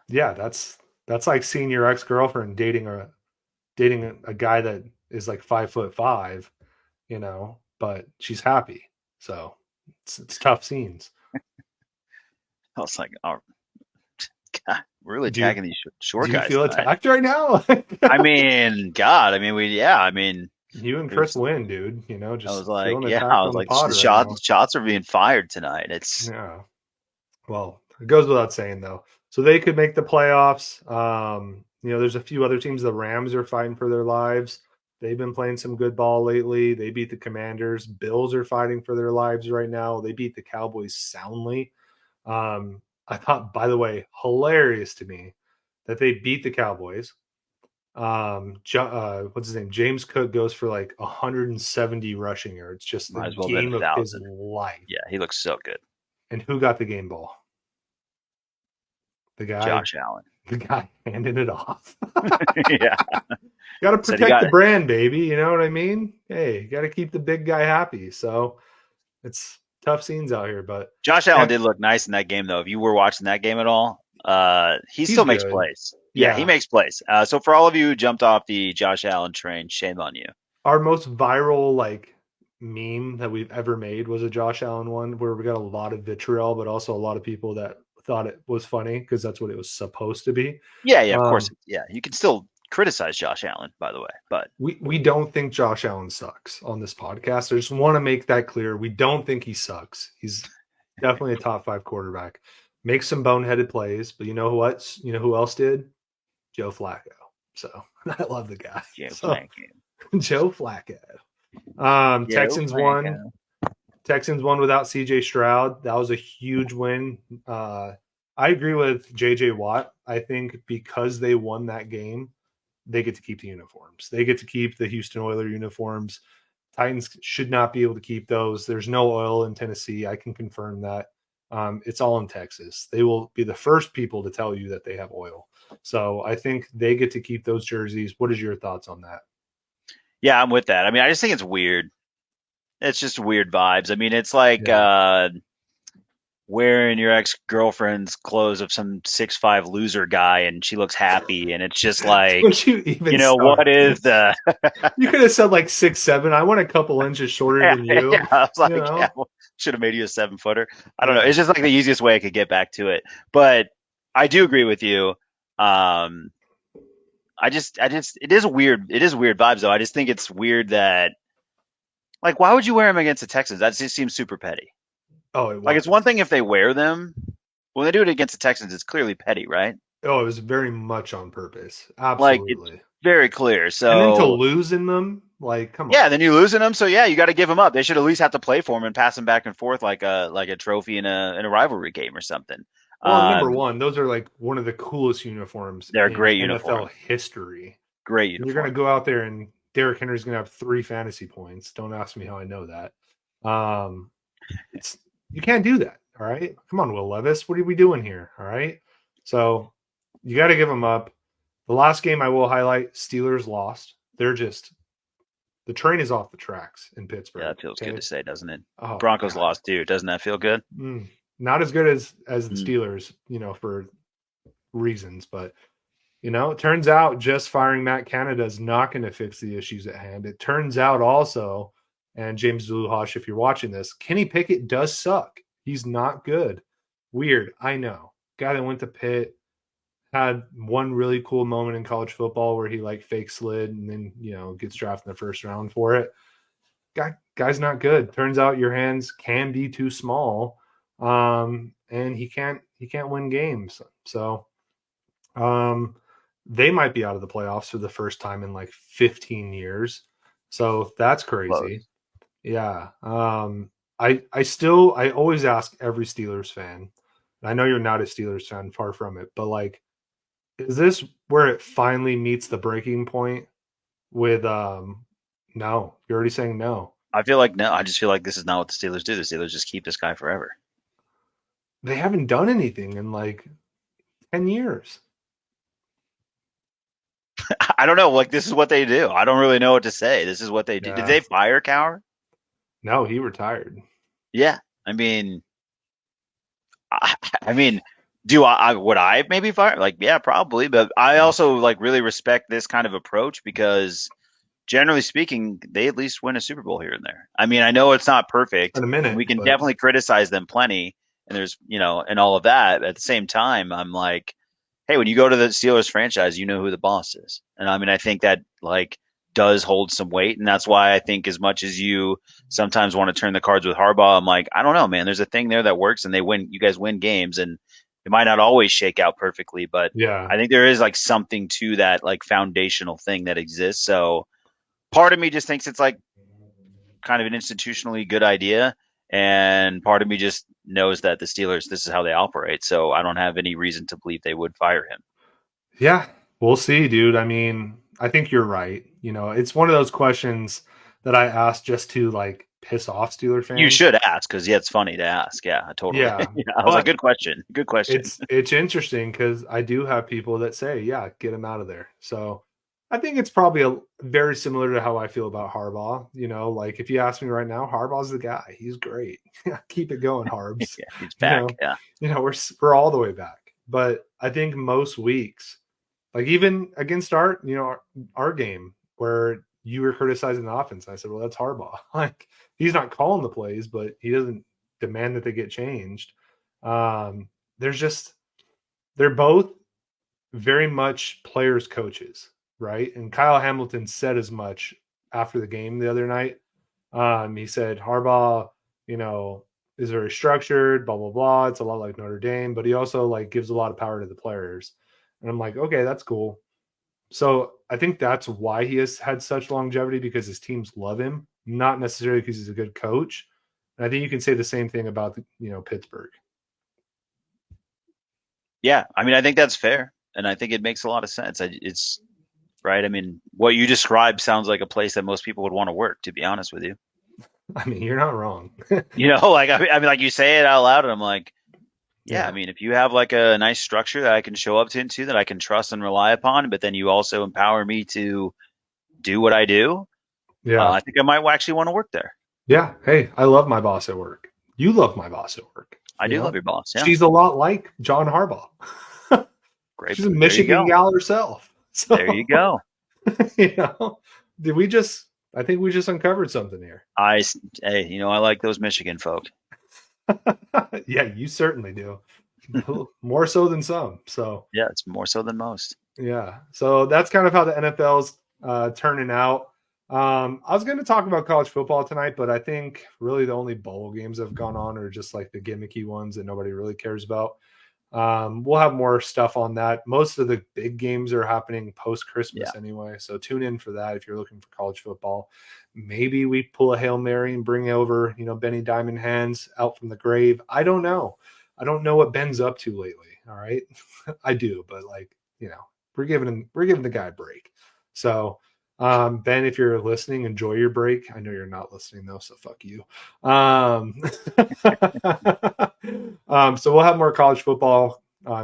Yeah, that's like seeing your ex-girlfriend dating a guy that is like 5'5", but she's happy. So it's tough scenes. I was like, oh, God, we're really attacking these short guys. Do you guys feel tonight. attacked right now? I mean, God, I mean, you and Chris win, dude. Just I was like, the shots are being fired tonight. It's well, it goes without saying though. So they could make the playoffs. There's a few other teams. The Rams are fighting for their lives. They've been playing some good ball lately. They beat the Commanders. Bills are fighting for their lives right now. They beat the Cowboys soundly. I thought, by the way, hilarious to me that they beat the Cowboys. What's his name? James Cook goes for like 170 rushing yards. Just the game of his life. Yeah, he looks so good. And who got the game ball? The guy, Josh Allen. The guy handing it off. Yeah. Got to protect the brand, baby. You know what I mean? Hey, got to keep the big guy happy. So it's tough scenes out here. But Josh Allen did look nice in that game, though. If you were watching that game at all, he still makes plays. Yeah, he makes plays. So for all of you who jumped off the Josh Allen train, shame on you. Our most viral meme that we've ever made was a Josh Allen one, where we got a lot of vitriol, but also a lot of people that thought it was funny because that's what it was supposed to be. Yeah, of course. Yeah, you can still criticize Josh Allen, by the way, but we don't think Josh Allen sucks on this podcast. I just want to make that clear. We don't think he sucks. He's definitely a top 5 quarterback. Makes some boneheaded plays, but you know what? You know who else did? Joe Flacco. So I love the guy. Joe Flacco. Texans won. Texans won without CJ Stroud. That was a huge win. I agree with JJ Watt. I think because they won that game, they get to keep the uniforms. They get to keep the Houston Oilers uniforms. Titans should not be able to keep those. There's no oil in Tennessee. I can confirm that. It's all in Texas. They will be the first people to tell you that they have oil. So I think they get to keep those jerseys. What is your thoughts on that? Yeah, I'm with that. I mean, I just think it's weird. It's just weird vibes. I mean, it's like wearing your ex-girlfriend's clothes of some 6'5" loser guy and she looks happy and it's just like, Don't you even what start. is the You could have said like 6'7". I want a couple inches shorter yeah, than yeah, you. I was You like, yeah, know? well, should have made you a 7-footer. I don't know. Yeah. It's just like the easiest way I could get back to it. But I do agree with you. Um, it is weird. It is weird vibes though. I just think it's weird that, like, why would you wear them against the Texans? That just seems super petty. Oh, it Like, it's was. one thing if they wear them. When they do it against the Texans, it's clearly petty, right? Oh, it was very much on purpose. Like, it's Absolutely. very clear. And then to So, lose in them, like, come yeah, on. then you losing them. So yeah, you got to give them up. They should at least have to play for them and pass them back and forth like a trophy in a rivalry game or something. Well, number Um, one, those are like one of the coolest uniforms they're a in great NFL uniform. history. Great And you're going to uniform. go out there and Derrick Henry's going to have 3 fantasy points. Don't ask me how I know that. It's you can't do that. All right, come on, Will Levis. What are we doing here? All right, so you got to give them up. The last game I will highlight: Steelers lost. They're just the train is off the tracks in Yeah, Pittsburgh. that feels good Okay. to say, doesn't it? Oh Broncos God. lost too. Doesn't that feel good? Not as good as the Mm. Steelers, for reasons, but it turns out just firing Matt Canada is not going to fix the issues at hand. It turns out also, and James Zuluhosh, if you're watching this, Kenny Pickett does suck. He's not good. Weird, I know. Guy that went to Pitt had one really cool moment in college football where he like fake slid and then gets drafted in the first round for it. Guy's not good. Turns out your hands can be too small, and he can't win games. So they might be out of the playoffs for the first time in like 15 years. So that's crazy. Close. Yeah. I always ask every Steelers fan. I know you're not a Steelers fan, far from it, but like, is this where it finally meets the breaking point with no, you're already saying no. I feel like no. I just feel like this is not what the Steelers do. The Steelers just keep this guy forever. They haven't done anything in like 10 years. I don't know. Like, this is what they do. I don't really know what to say. This is what they do. Did Yeah. they fire Cowher? No, he retired. Yeah. I mean, I mean, do I would I maybe fire? Like, yeah, probably. But I also like really respect this kind of approach because generally speaking, they at least win a Super Bowl here and there. I mean, I know it's not perfect, In a and we minute, can but definitely criticize them plenty. And there's, and all of that. At the same time, I'm like, hey, when you go to the Steelers franchise, you know who the boss is. And I mean, I think that like does hold some weight. And that's why I think as much as you sometimes want to turn the cards with Harbaugh, I'm like, I don't know, man. There's a thing there that works and they win. You guys win games and it might not always shake out perfectly, but yeah. I think there is like something to that like foundational thing that exists. So part of me just thinks it's like kind of an institutionally good idea. And part of me just knows that the Steelers, this is how they operate. So I don't have any reason to believe they would fire him. Yeah, we'll see, dude. I mean, I think you're right. It's one of those questions that I asked just to like piss off Steeler You fans. should ask because yeah, it's funny to ask. Yeah, totally. Yeah, Yeah, I was like, but good question. Good question. it's interesting because I do have people that say, yeah, get him out of there. So I think it's probably very similar to how I feel about Harbaugh. Like if you ask me right now, Harbaugh's the guy. He's great. Keep it going, Harbs. Yeah, he's You back. know, Yeah. we're all the way back. But I think most weeks, like even against our game where you were criticizing the offense, I said, well, that's Harbaugh. Like he's not calling the plays, but he doesn't demand that they get changed. There's just they're both very much players coaches, right? And Kyle Hamilton said as much after the game the other night. He said Harbaugh, is very structured, blah blah blah. It's a lot like Notre Dame, but he also like gives a lot of power to the players. And I'm like, okay, that's cool. So I think that's why he has had such longevity because his teams love him, not necessarily because he's a good coach. And I think you can say the same thing about Pittsburgh. Yeah. I mean, I think that's fair. And I think it makes a lot of sense. It's right. I mean, what you described sounds like a place that most people would want to work, to be honest with you. I mean, you're not wrong. Like, I mean, like you say it out loud and I'm like, yeah, I Yeah. mean, if you have like a nice structure that I can show up to into that I can trust and rely upon, but then you also empower me to do what I do, Yeah. I think I might actually want to work there. Yeah. Hey, I love my boss at work. You love my boss at work. I do love your boss. Yeah, She's a lot like John Harbaugh. great. She's a There you Michigan go. gal herself. There you So, go. you know, did we just? I think we just uncovered something here. Hey, I like those Michigan folk. Yeah, you certainly do. More so than some. So, Yeah, it's more so than most. yeah. So that's kind of how the NFL's turning out. I was going to talk about college football tonight, but I think really the only bowl games that have gone on are just like the gimmicky ones that nobody really cares about. We'll have more stuff on that. Most of the big games are happening post Christmas Yeah. anyway. So tune in for that if you're looking for college football. Maybe we pull a Hail Mary and bring over, Benny Diamond Hands out from the grave. I don't know. I don't know what Ben's up to lately. All right. I do, but we're giving the guy a break. So Ben, if you're listening, enjoy your break. I know you're not listening though, so fuck you. So we'll have more college football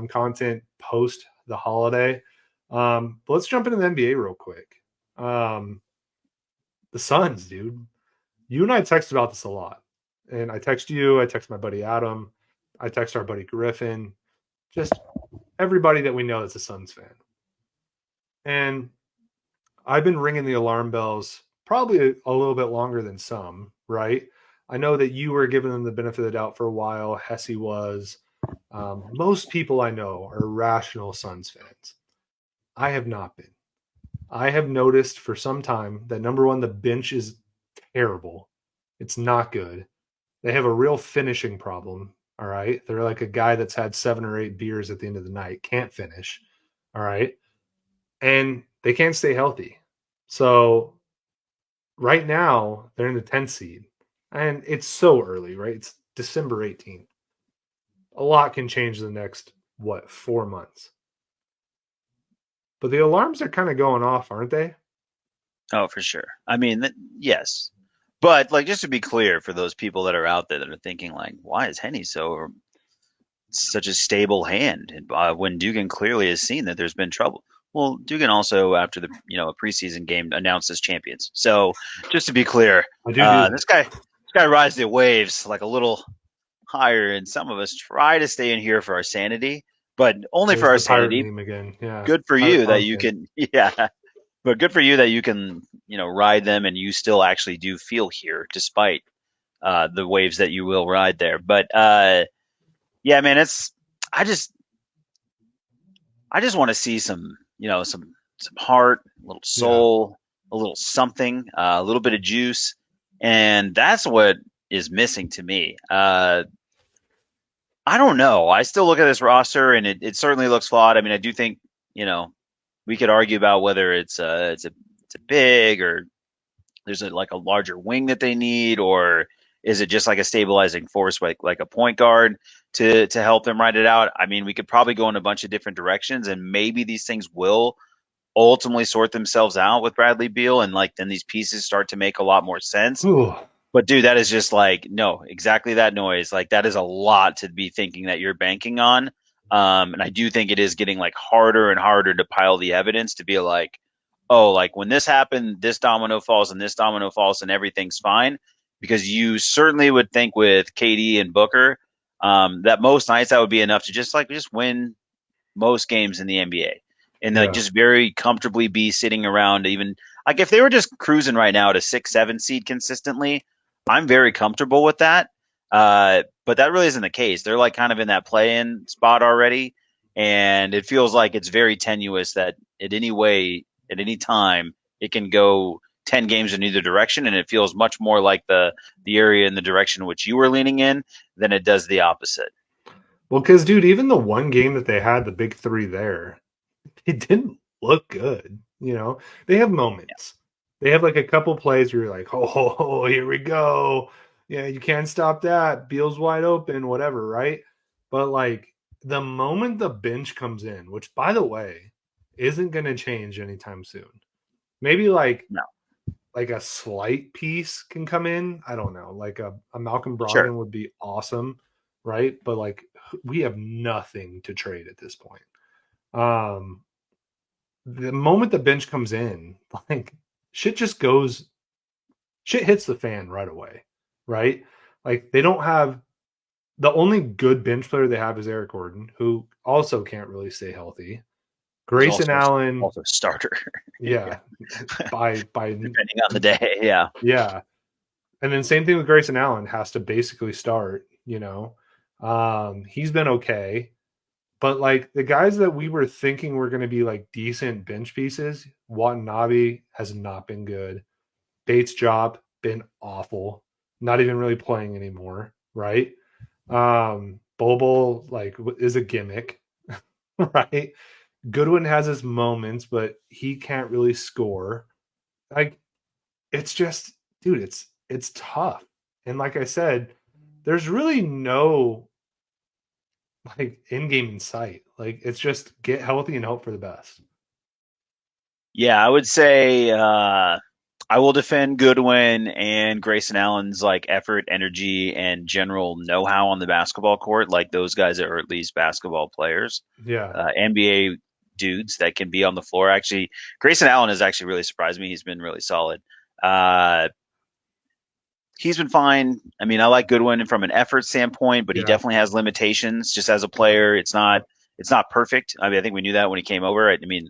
content post the holiday. But let's jump into the NBA real quick. The Suns, dude. You and I text about this a lot. And I text you, I text my buddy Adam, I text our buddy Griffin, just everybody that we know that's a Suns fan. And I've been ringing the alarm bells probably a little bit longer than some, right? I know that you were giving them the benefit of the doubt for a while. Hesse was. Most people I know are rational Suns fans. I have not been. I have noticed for some time that number one, the bench is terrible. It's not good. They have a real finishing problem. All right. They're like a guy that's had 7 or 8 beers at the end of the night, can't finish. All right. And they can't stay healthy. So right now, they're in the 10th seed. And it's so early, right? It's December 18th. A lot can change the next, 4 months. But the alarms are kind of going off, aren't they? Oh, for sure. I mean, yes. But like, just to be clear, for those people that are out there that are thinking like, why is Henny such a stable hand? And, when Dugan clearly has seen that there's been trouble. Well, Dugan also, after the a preseason game, announced as champions. So just to be clear, I do. this guy rides the waves like a little higher, and some of us try to stay in here for our sanity, but only for There's our the pirate sanity. meme again. Yeah. Good for Pirate you that you content. can, yeah. But good for you that you can, ride them, and you still actually do feel here despite the waves that you will ride there. But yeah, man, I just I just want to see some, some heart, a little Yeah. soul, a little something, a little bit of juice, and that's what is missing to me. I don't know. I still look at this roster, and it certainly looks flawed. I mean, I do think, you know we could argue about whether it's a big, or there's like a larger wing that they need, or is it just like a stabilizing force, like a point guard to help them ride it out? I mean, we could probably go in a bunch of different directions, and maybe these things will ultimately sort themselves out with Bradley Beal, and like then these pieces start to make a lot more sense. Ooh. But dude, that is just like, no, exactly that noise. Like that is a lot to be thinking that you're banking on. And I do think it is getting like harder and harder to pile the evidence to be like, oh, like when this happened, this domino falls and this domino falls and everything's fine. Because you certainly would think with KD and Booker, that most nights that would be enough to just win most games in the NBA, and like Yeah. just very comfortably be sitting around. Even like if they were just cruising right now at a 6, 7 seed consistently, I'm very comfortable with that. But that really isn't the case. They're like kind of in that play-in spot already, and it feels like it's very tenuous that at any way, at any time, it can go 10 games in either direction, and it feels much more like the area in the direction in which you were leaning in than it does the opposite. Well, because dude, even the one game that they had, the big three there, it didn't look good. They have moments. They have like a couple plays where you're like, oh, here we go. Yeah, you can't stop that. Beal's wide open, whatever, right? But like the moment the bench comes in, which by the way, isn't going to change anytime soon. Maybe No, like a slight piece can come in. I don't know. Like a Malcolm sure. Brogdon would be awesome, right? But like we have nothing to trade at this point. Um, the moment the bench comes in, like shit just goes, shit hits the fan right away, right? Like they don't have the only good bench player they have is Eric Gordon, who also can't really stay healthy. He's Grayson Allen, also a starter. Yeah, yeah, by depending on the day. Yeah. yeah. And then same thing with Grayson Allen, has to basically start, you know. He's been okay. But like the guys that we were thinking were going to be like decent bench pieces, Watanabe has not been good. Bates' job been awful. Not even really playing anymore, right? Bobo like is a gimmick, right? Goodwin has his moments, but he can't really score. Like it's just, dude, it's tough. And like I said, there's really no like end game in sight. Like it's just get healthy and hope for the best. Yeah, I would say I will defend Goodwin and Grayson Allen's like effort, energy, and general know-how on the basketball court. Like those guys are at least basketball players, Yeah. NBA dudes that can be on the floor. Actually, Grayson Allen has actually really surprised me. He's been really solid. Uh, he's been fine. I mean, I like Goodwin from an effort standpoint, but he Yeah. definitely has limitations just as a player. It's not perfect. I mean, I think we knew that when he came over. I mean,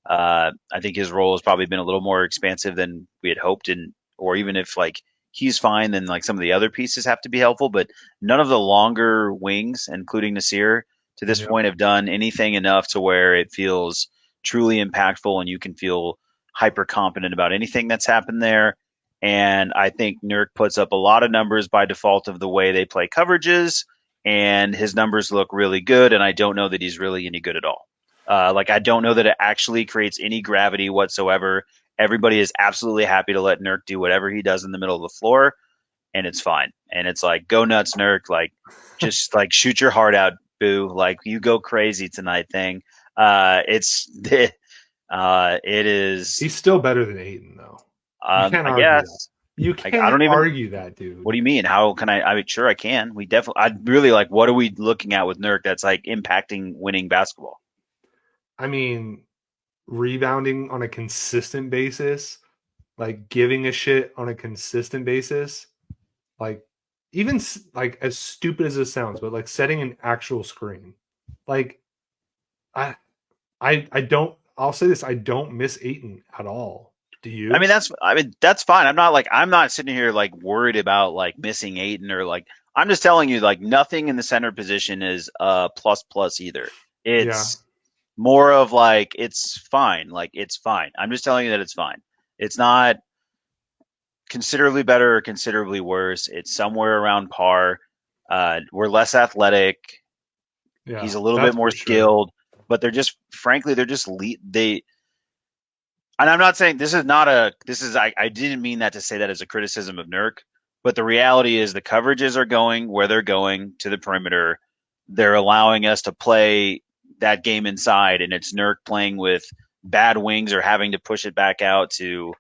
I think his role has probably been a little more expansive than we had hoped, and or even if like he's fine, then like some of the other pieces have to be helpful. But none of the longer wings, including Nasir, to this Yep. point, have done anything enough to where it feels truly impactful, and you can feel hyper confident about anything that's happened there. And I think Nurk puts up a lot of numbers by default of the way they play coverages, and his numbers look really good. And I don't know that he's really any good at all. Like I don't know that it actually creates any gravity whatsoever. Everybody is absolutely happy to let Nurk do whatever he does in the middle of the floor, and it's fine. And it's like go nuts, Nurk. Like just like shoot your heart out, boo. Like you go crazy tonight, thing. It's it is. He's still better than Aiton, though. You can't I argue that. guess. You Like I can't don't even. argue that, What dude. do you mean? How can I? I mean, sure I can. We definitely. I'd really like. What are we looking at with Nurk that's like impacting winning basketball? I mean, rebounding on a consistent basis, like giving a shit on a consistent basis, like even like as stupid as this sounds, but like setting an actual screen. Like I I don't, I'll say this, I don't miss Aiton at all. Do you? I mean that's fine. I'm not sitting here like worried about like missing Aiton or like I'm just telling you like nothing in the center position is plus plus either. Yeah. It's more of like it's fine. Like it's fine. I'm just telling you that it's fine. It's not considerably better or considerably worse. It's somewhere around par. We're less athletic. He's Yeah. a little bit That's more for sure. skilled, but they're just frankly they're just they and I'm not saying this is not a this is I didn't mean that to say that as a criticism of Nurk, but the reality is the coverages are going where they're going to the perimeter. They're allowing us to play that game inside, and it's Nurk playing with bad wings or having to push it back out to.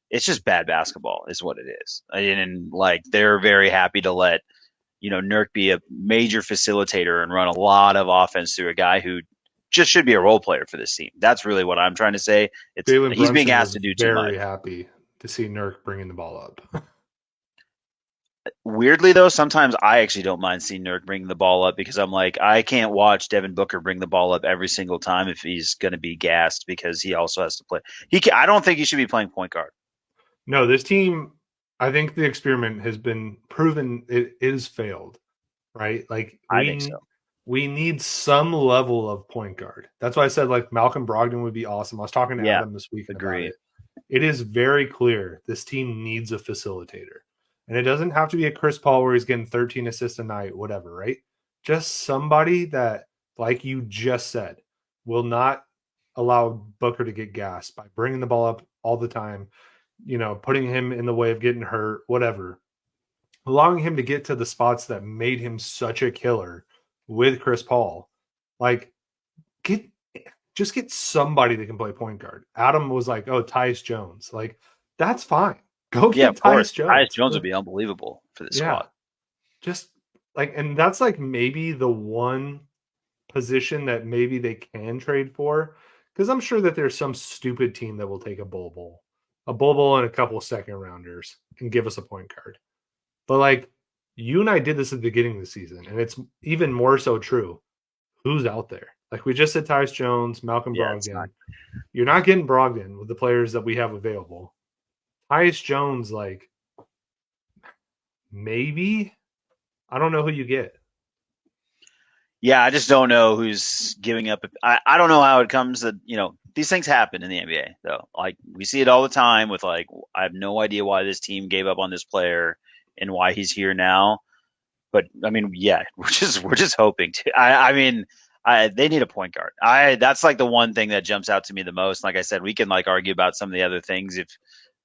It's just bad basketball, is what it is, and like they're very happy to let Nurk be a major facilitator and run a lot of offense through a guy who just should be a role player for this team. That's really what I'm trying to say. It's Jalen he's being Brunson asked was to do too much. very happy to see Nurk bringing the ball up. Weirdly though, sometimes I actually don't mind seeing Nurk bring the ball up because I'm like I can't watch Devin Booker bring the ball up every single time if he's going to be gassed because he also has to play. I don't think he should be playing point guard. No, this team, I think the experiment has been proven it is failed, right? Like I think so. we need some level of point guard. That's why I said like Malcolm Brogdon would be awesome. I was talking to Yeah, Adam this weekend about agree. it. It is very clear this team needs a facilitator. And it doesn't have to be a Chris Paul where he's getting 13 assists a night, whatever, right? Just somebody that, like you just said, will not allow Booker to get gassed by bringing the ball up all the time, putting him in the way of getting hurt, whatever. Allowing him to get to the spots that made him such a killer with Chris Paul. Like, get just get somebody that can play point guard. Adam was like, "Oh, Tyus Jones." Like, that's fine. Go Yeah, get of course. Tyus Tyus Jones. Jones would be unbelievable for this Yeah, squad. just like, and that's like maybe the one position that maybe they can trade for, because I'm sure that there's some stupid team that will take a Bol Bol, and a couple of second rounders and give us a point guard. But like, you and I did this at the beginning of the season, and it's even more so true. Who's out there? Like we just said, Tyus Jones, Malcolm Yeah, it's not. Brogdon. You're not getting Brogdon with the players that we have available. Tyus Jones, like maybe. I don't know who you get. Yeah, I just don't know who's giving up. I don't know how it comes that, these things happen in the NBA, though. Like, we see it all the time with, like, I have no idea why this team gave up on this player and why he's here now. But, I mean, yeah, we're just hoping to. They need a point guard. That's like the one thing that jumps out to me the most. Like I said, we can like argue about some of the other things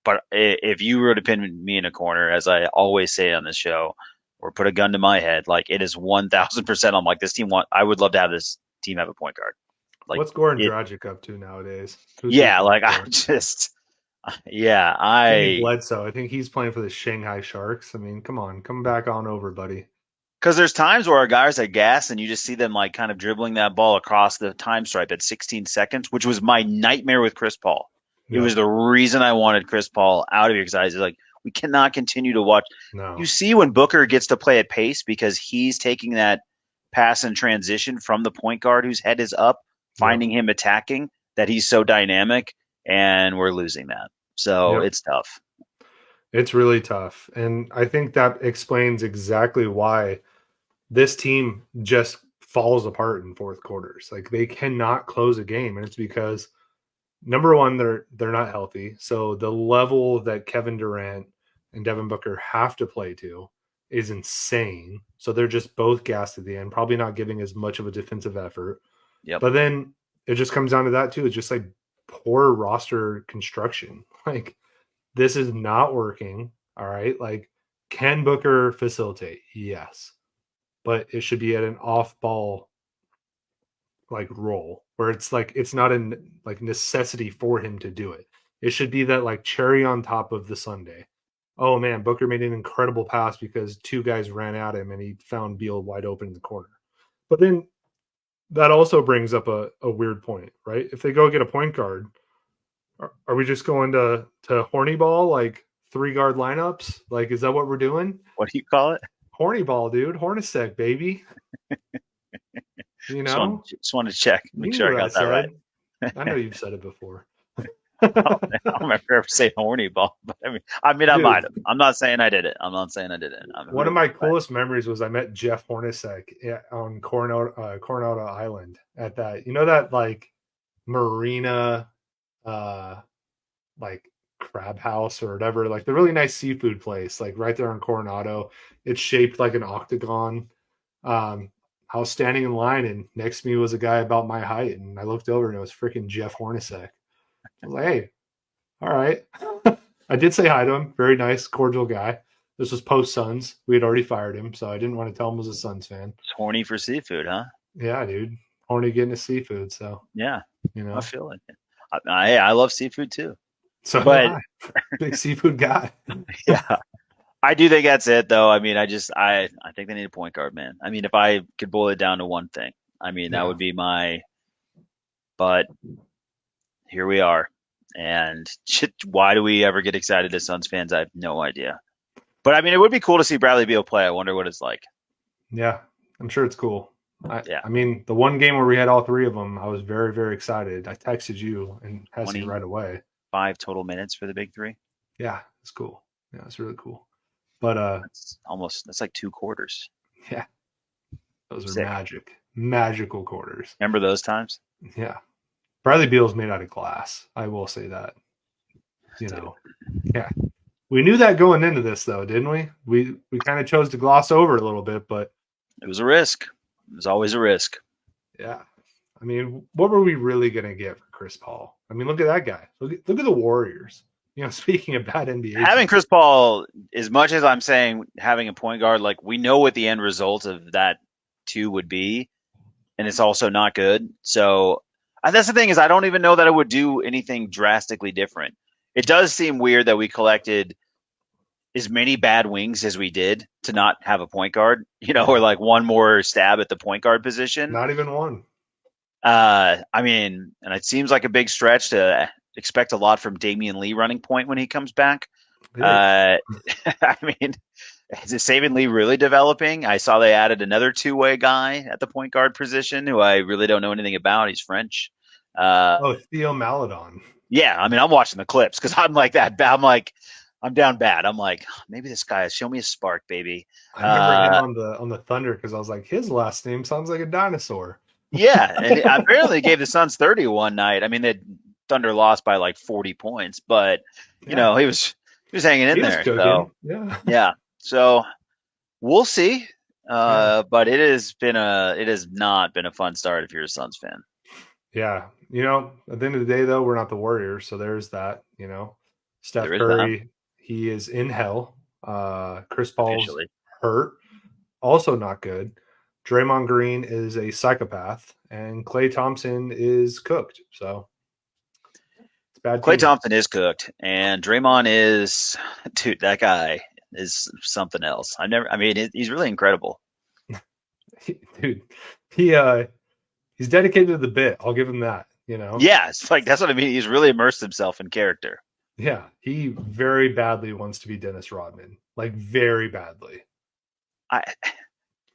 but if you were to pin me in a corner, as I always say on this show, or put a gun to my head, like it is 1,000%. I'm like, this team I would love to have this team have a point guard. Like What's Goran it, Dragic up to nowadays? Who's he yeah. playing Like I for? just, yeah, Jimmy Bledsoe. I think he's playing for the Shanghai Sharks. I mean, come on, come back on over, buddy. because there's times where our guys are gas and you just see them like kind of dribbling that ball across the time stripe at 16 seconds, which was my nightmare with Chris Paul. It Yep. was the reason I wanted Chris Paul out of here because I was like, we cannot continue to watch. No. You see when Booker gets to play at pace because he's taking that pass and transition from the point guard whose head is up, finding him attacking, that he's so dynamic, and we're losing that. So Yep. it's tough. It's really tough. And I think that explains exactly why this team just falls apart in fourth quarters. Like they cannot close a game. And it's because number one, they're not healthy. So the level that Kevin Durant and Devin Booker have to play to is insane. So they're just both gassed at the end, probably not giving as much of a defensive effort. Yep. But then it just comes down to that too. It's just like poor roster construction. Like this is not working. All right. Like, can Booker facilitate? Yes. But it should be at an off ball like role where it's like it's not a like necessity for him to do it. It should be that like cherry on top of the Sunday. Oh man, Booker made an incredible pass because two guys ran at him and he found Beal wide open in the corner. But then that also brings up a weird point, right? If they go get a point guard, are we just going to horny ball like 3 guard lineups? Like, is that what we're doing? What do you call it? Horny ball, dude. Hornacek, baby. You know, Just wanted to check, make sure I got that right. I know you've said it before. I don't remember ever saying horny ball, but I mean, I Dude, might have. I'm not saying I did it. I'm not saying I did it. One of my coolest memories was I met Jeff Hornacek on Coronado Island at that, that like marina, like crab house or whatever, like the really nice seafood place, like right there in Coronado. It's shaped like an octagon. I was standing in line, and next to me was a guy about my height, and I looked over, and it was freaking Jeff Hornacek. I was like, "Hey, all right." I did say hi to him. Very nice, cordial guy. This was post Suns. We had already fired him, so I didn't want to tell him I was a Suns fan. It's horny for seafood, huh? Yeah, dude. Horny getting his seafood, so yeah, I feel it. I love seafood too. So, but big seafood guy. Yeah. I do think that's it, though. I mean, I think they need a point guard, man. I mean, if I could boil it down to one thing, I mean, that would be but here we are. And why do we ever get excited as Suns fans? I have no idea. But I mean, it would be cool to see Bradley Beal play. I wonder what it's like. Yeah, I'm sure it's cool. I mean, the one game where we had all three of them, I was very, very excited. I texted you and Hesse right away. 5 total minutes for the big three. Yeah, it's cool. Yeah, it's really cool. But that's like 2 quarters. Yeah. Those are magical quarters. Remember those times? Yeah. Bradley Beal's made out of glass. I will say that. Yeah. We knew that going into this though, didn't we? We kind of chose to gloss over it a little bit, but it was a risk. It was always a risk. Yeah. I mean, what were we really going to get for Chris Paul? I mean, look at that guy. Look at the Warriors. Speaking of bad NBA, having Chris Paul, as much as I'm saying having a point guard, like we know what the end result of that 2 would be, and it's also not good. So that's the thing is I don't even know that it would do anything drastically different. It does seem weird that we collected as many bad wings as we did to not have a point guard, or like one more stab at the point guard position. Not even one. I mean, and it seems like a big stretch to expect a lot from Damian Lee running point when he comes back. I mean, Is Saban Lee really developing? I saw they added another two-way guy at the point guard position who I really don't know anything about. He's French. Uh, Oh, Theo Maladon. yeah, I mean, I'm watching the clips because I'm like that. I'm like, I'm down bad. I'm like, maybe this guy, show me a spark, baby. I remember him on the Thunder because I was like, his last name sounds like a dinosaur. Yeah, and apparently gave the Suns 30 one night. I mean, the Thunder lost by like 40 points, but Yeah, he was hanging in he was there. cooking. So Yeah, yeah, so we'll see. yeah, But it has not been a fun start if you're a Suns fan. yeah. You know, at the end of the day, though, we're not the Warriors, so there's that. You know, Steph There is that Curry, he is in hell. Chris Paul's officially. hurt, also not good. Draymond Green is a psychopath, and Klay Thompson is cooked. So it's a bad Klay team. Thompson is cooked, and Draymond is, dude, that guy is something else. I mean, he's really incredible. Dude, he he's dedicated to the bit. I'll give him that. You know, Yeah, it's like that's what I mean. He's really immersed himself in character. yeah, he very badly wants to be Dennis Rodman, like very badly. I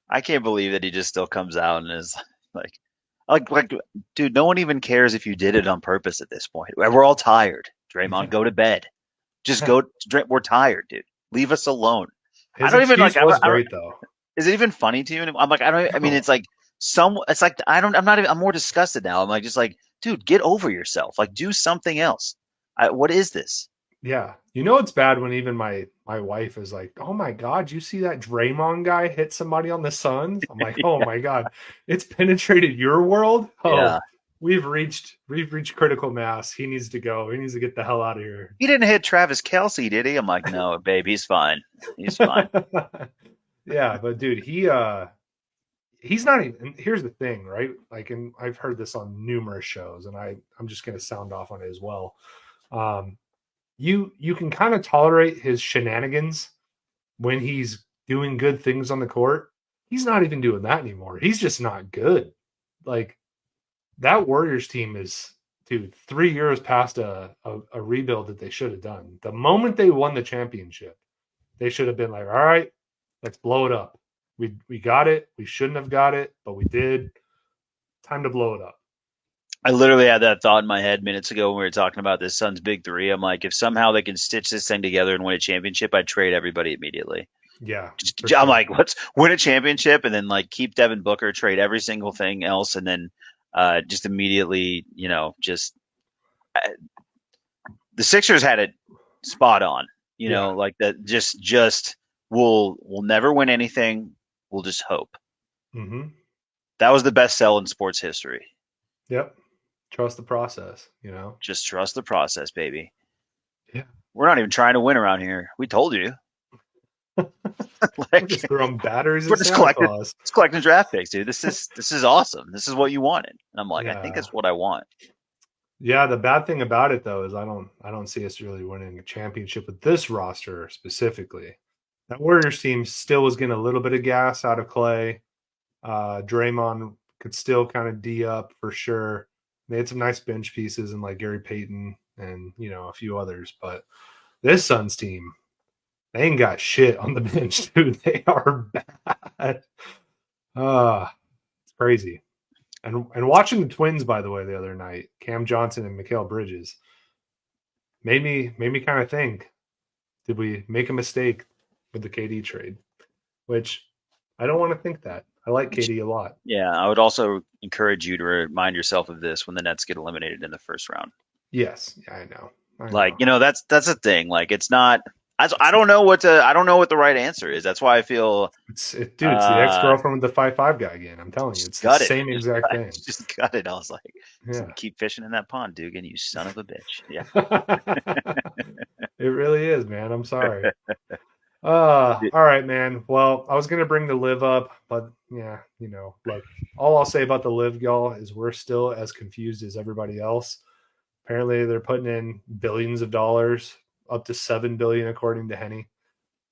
I can't believe that he just still comes out and is like, like, dude, no one even cares if you did it on purpose at this point. We're all tired. Draymond, Yeah. go to bed. Just go. We're tired, dude. Leave us alone. I His don't even like. excuse was great though. Is it even funny to you? I'm like, I don't. I mean, No. it's like some. It's like I don't. I'm not even. I'm more disgusted now. I'm like, just like, dude, get over yourself. Like, do something else. What is this? Yeah. You know it's bad when even my wife is like, "Oh my god, you see that Draymond guy hit somebody on the Suns?" I'm like, "Oh my god, it's penetrated your world? Yeah. Oh, we've reached critical mass. He needs to go. He needs to get the hell out of here." He didn't hit Travis Kelsey, did he? I'm like, no, babe, he's fine. He's fine. Yeah, but dude, he's not even, here's the thing, right? Like, and I've heard this on numerous shows, and I'm just gonna sound off on it as well. Um, you can kind of tolerate his shenanigans when he's doing good things on the court. He's not even doing that anymore. He's just not good. Like that Warriors team is, dude, 3 years past a rebuild that they should have done. The moment they won the championship, they should have been like, all right, let's blow it up. We got it. We shouldn't have got it, but we did. Time to blow it up. I literally had that thought in my head minutes ago when we were talking about this Suns big three. I'm like, if somehow they can stitch this thing together and win a championship, I'd trade everybody immediately. Yeah, I'm sure. like, let's win a championship and then like keep Devin Booker, trade every single thing else, and then just immediately, just uh, the Sixers had it spot on. Yeah. Like that. Just we'll never win anything. We'll just hope. Mm-hmm. That was the best sell in sports history. Yep. Trust the process, you know? Just trust the process, baby. Yeah. We're not even trying to win around here. We told you. We're just throwing batteries we're at Santa Claus. just collecting draft picks, dude. This is awesome. This is what you wanted. And I'm like, I think Yeah. that's what I want. Yeah, the bad thing about it though is I don't see us really winning a championship with this roster specifically. That Warriors team still was getting a little bit of gas out of Clay. Draymond could still kind of D up for sure. They had some nice bench pieces and like Gary Payton and a few others, but this Suns team, they ain't got shit on the bench, dude. They are bad. It's crazy. And watching the Twins, by the way, the other night, Cam Johnson and Mikal Bridges made me kind of think, did we make a mistake with the KD trade? Which I don't want to think that. I like KD a lot. Yeah, I would also encourage you to remind yourself of this when the Nets get eliminated in the first round. Yes, yeah, I know. Like, that's a thing. Like, it's not. I don't know what the right answer is. That's why I feel It's the ex-girlfriend with the 5'5" guy again. I'm telling you, it's the same exact thing. Just got it. I was like, yeah. Keep fishing in that pond, Dugan, you son of a bitch. Yeah. It really is, man. I'm sorry. All right, man. Well, I was gonna bring the live up, but yeah, look, all I'll say about the live, y'all, is we're still as confused as everybody else. Apparently, they're putting in billions of dollars, up to $7 billion, according to Henny.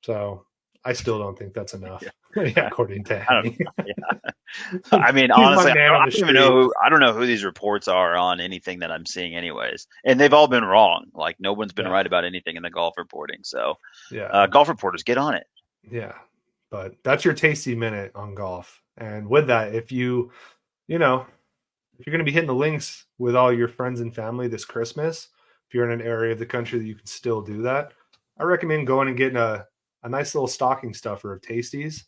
So I still don't think that's enough, according to Henny. I mean, honestly, I don't know who these reports are on anything that I'm seeing, anyways, and they've all been wrong. Like, no one's been right about anything in the golf reporting. So, golf reporters, get on it. Yeah, but that's your tasty minute on golf. And with that, if you know, if you're going to be hitting the links with all your friends and family this Christmas, if you're in an area of the country that you can still do that, I recommend going and getting a nice little stocking stuffer of Tasties.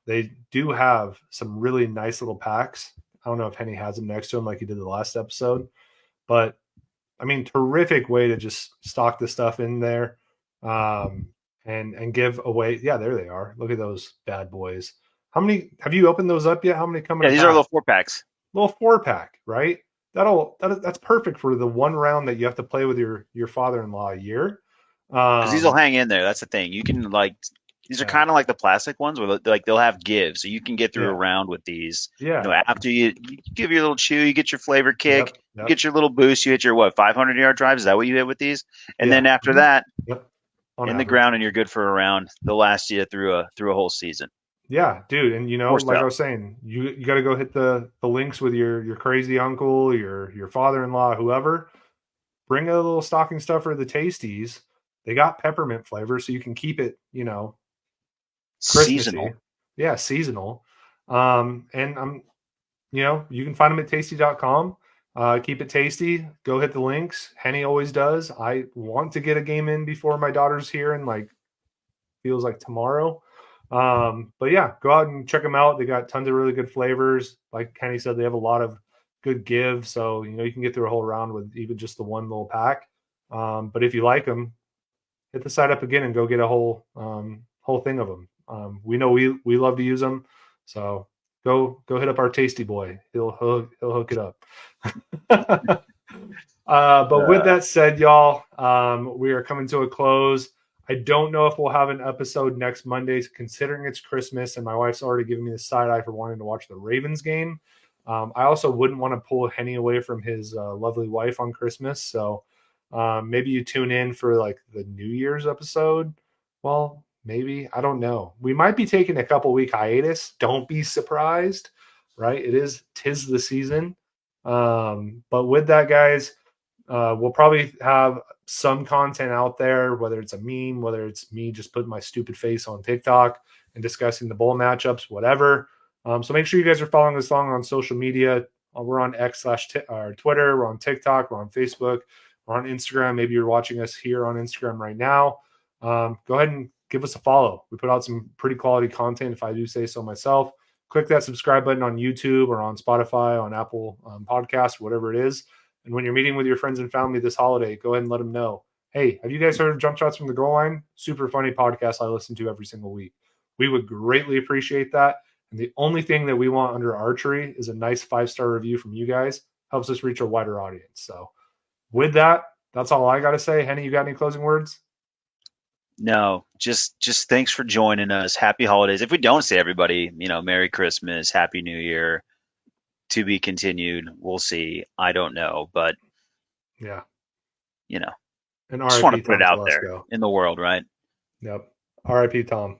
They do have some really nice little packs. I don't know if Henny has them next to him like he did the last episode, but I mean, terrific way to just stock the stuff in there, um, and give away. Yeah, there they are. Look at those bad boys. How many have you opened those up yet? How many come in Yeah, a these are pack? little 4 packs Little 4 pack, right? That's perfect for the one round that you have to play with your father in law a year. because these will Um, hang in there. That's the thing. You can like these are yeah, kind of like the plastic ones where like they'll have give, so you can get through a yeah, round with these. You know, yeah. after you give your little chew, you get your flavor kick, Yep, you yep, get your little boost, you hit your what 500-yard drive. Is that what you hit with these? And yeah. then after Mhm. that, Yep. On in the average. ground, and you're good for a round. They'll last you through a whole season. Yeah, dude, and More like I stuff. was saying, you got to go hit the links with your crazy uncle, your father-in-law, whoever. Bring a little stocking stuffer of the Tasties. They got peppermint flavor, so you can keep it, Christmassy. Seasonal. Yeah, seasonal. And you can find them at tasty.com. Keep it tasty. Go hit the links. Henny always does. I want to get a game in before my daughter's here and like feels like tomorrow. But yeah, go out and check them out. They got tons of really good flavors. Like Kenny said, they have a lot of good give. So, you can get through a whole round with even just the one little pack. But if you like them, hit the site up again and go get a whole thing of them. We know we love to use them. So go hit up our tasty boy. He'll hook it up. But with Uh, that said, y'all, we are coming to a close. I don't know if we'll have an episode next Monday, considering it's Christmas, and my wife's already given me the side eye for wanting to watch the Ravens game. I also wouldn't want to pull Henny away from his lovely wife on Christmas, so maybe you tune in for like the New Year's episode. Well, maybe I don't know. We might be taking a couple week hiatus. Don't be surprised, right? Tis the season. But with that, guys, we'll probably have some content out there, whether it's a meme, whether it's me just putting my stupid face on TikTok and discussing the bowl matchups, whatever. So make sure you guys are following us along on social media. We're on X/or Twitter. We're on TikTok. We're on Facebook. We're on Instagram. Maybe you're watching us here on Instagram right now. Go ahead and give us a follow. We put out some pretty quality content, if I do say so myself. Click that subscribe button on YouTube or on Spotify, on Apple Podcasts, whatever it is. And when you're meeting with your friends and family this holiday, go ahead and let them know, hey, have you guys heard of Jump Shots from the Goal Line? Super funny podcast I listen to every single week. We would greatly appreciate that. And the only thing that we want under archery is a nice 5-star review from you guys. Helps us reach a wider audience. So with that, that's all I got to say. Henny, you got any closing words? no, just thanks for joining us. Happy holidays. If we don't say everybody, Merry Christmas, Happy New Year, to be continued. We'll see. I don't know, but Yeah. you know, And just want RIP to put it Tom out there Telesco. in the world, right? Yep. RIP Tom.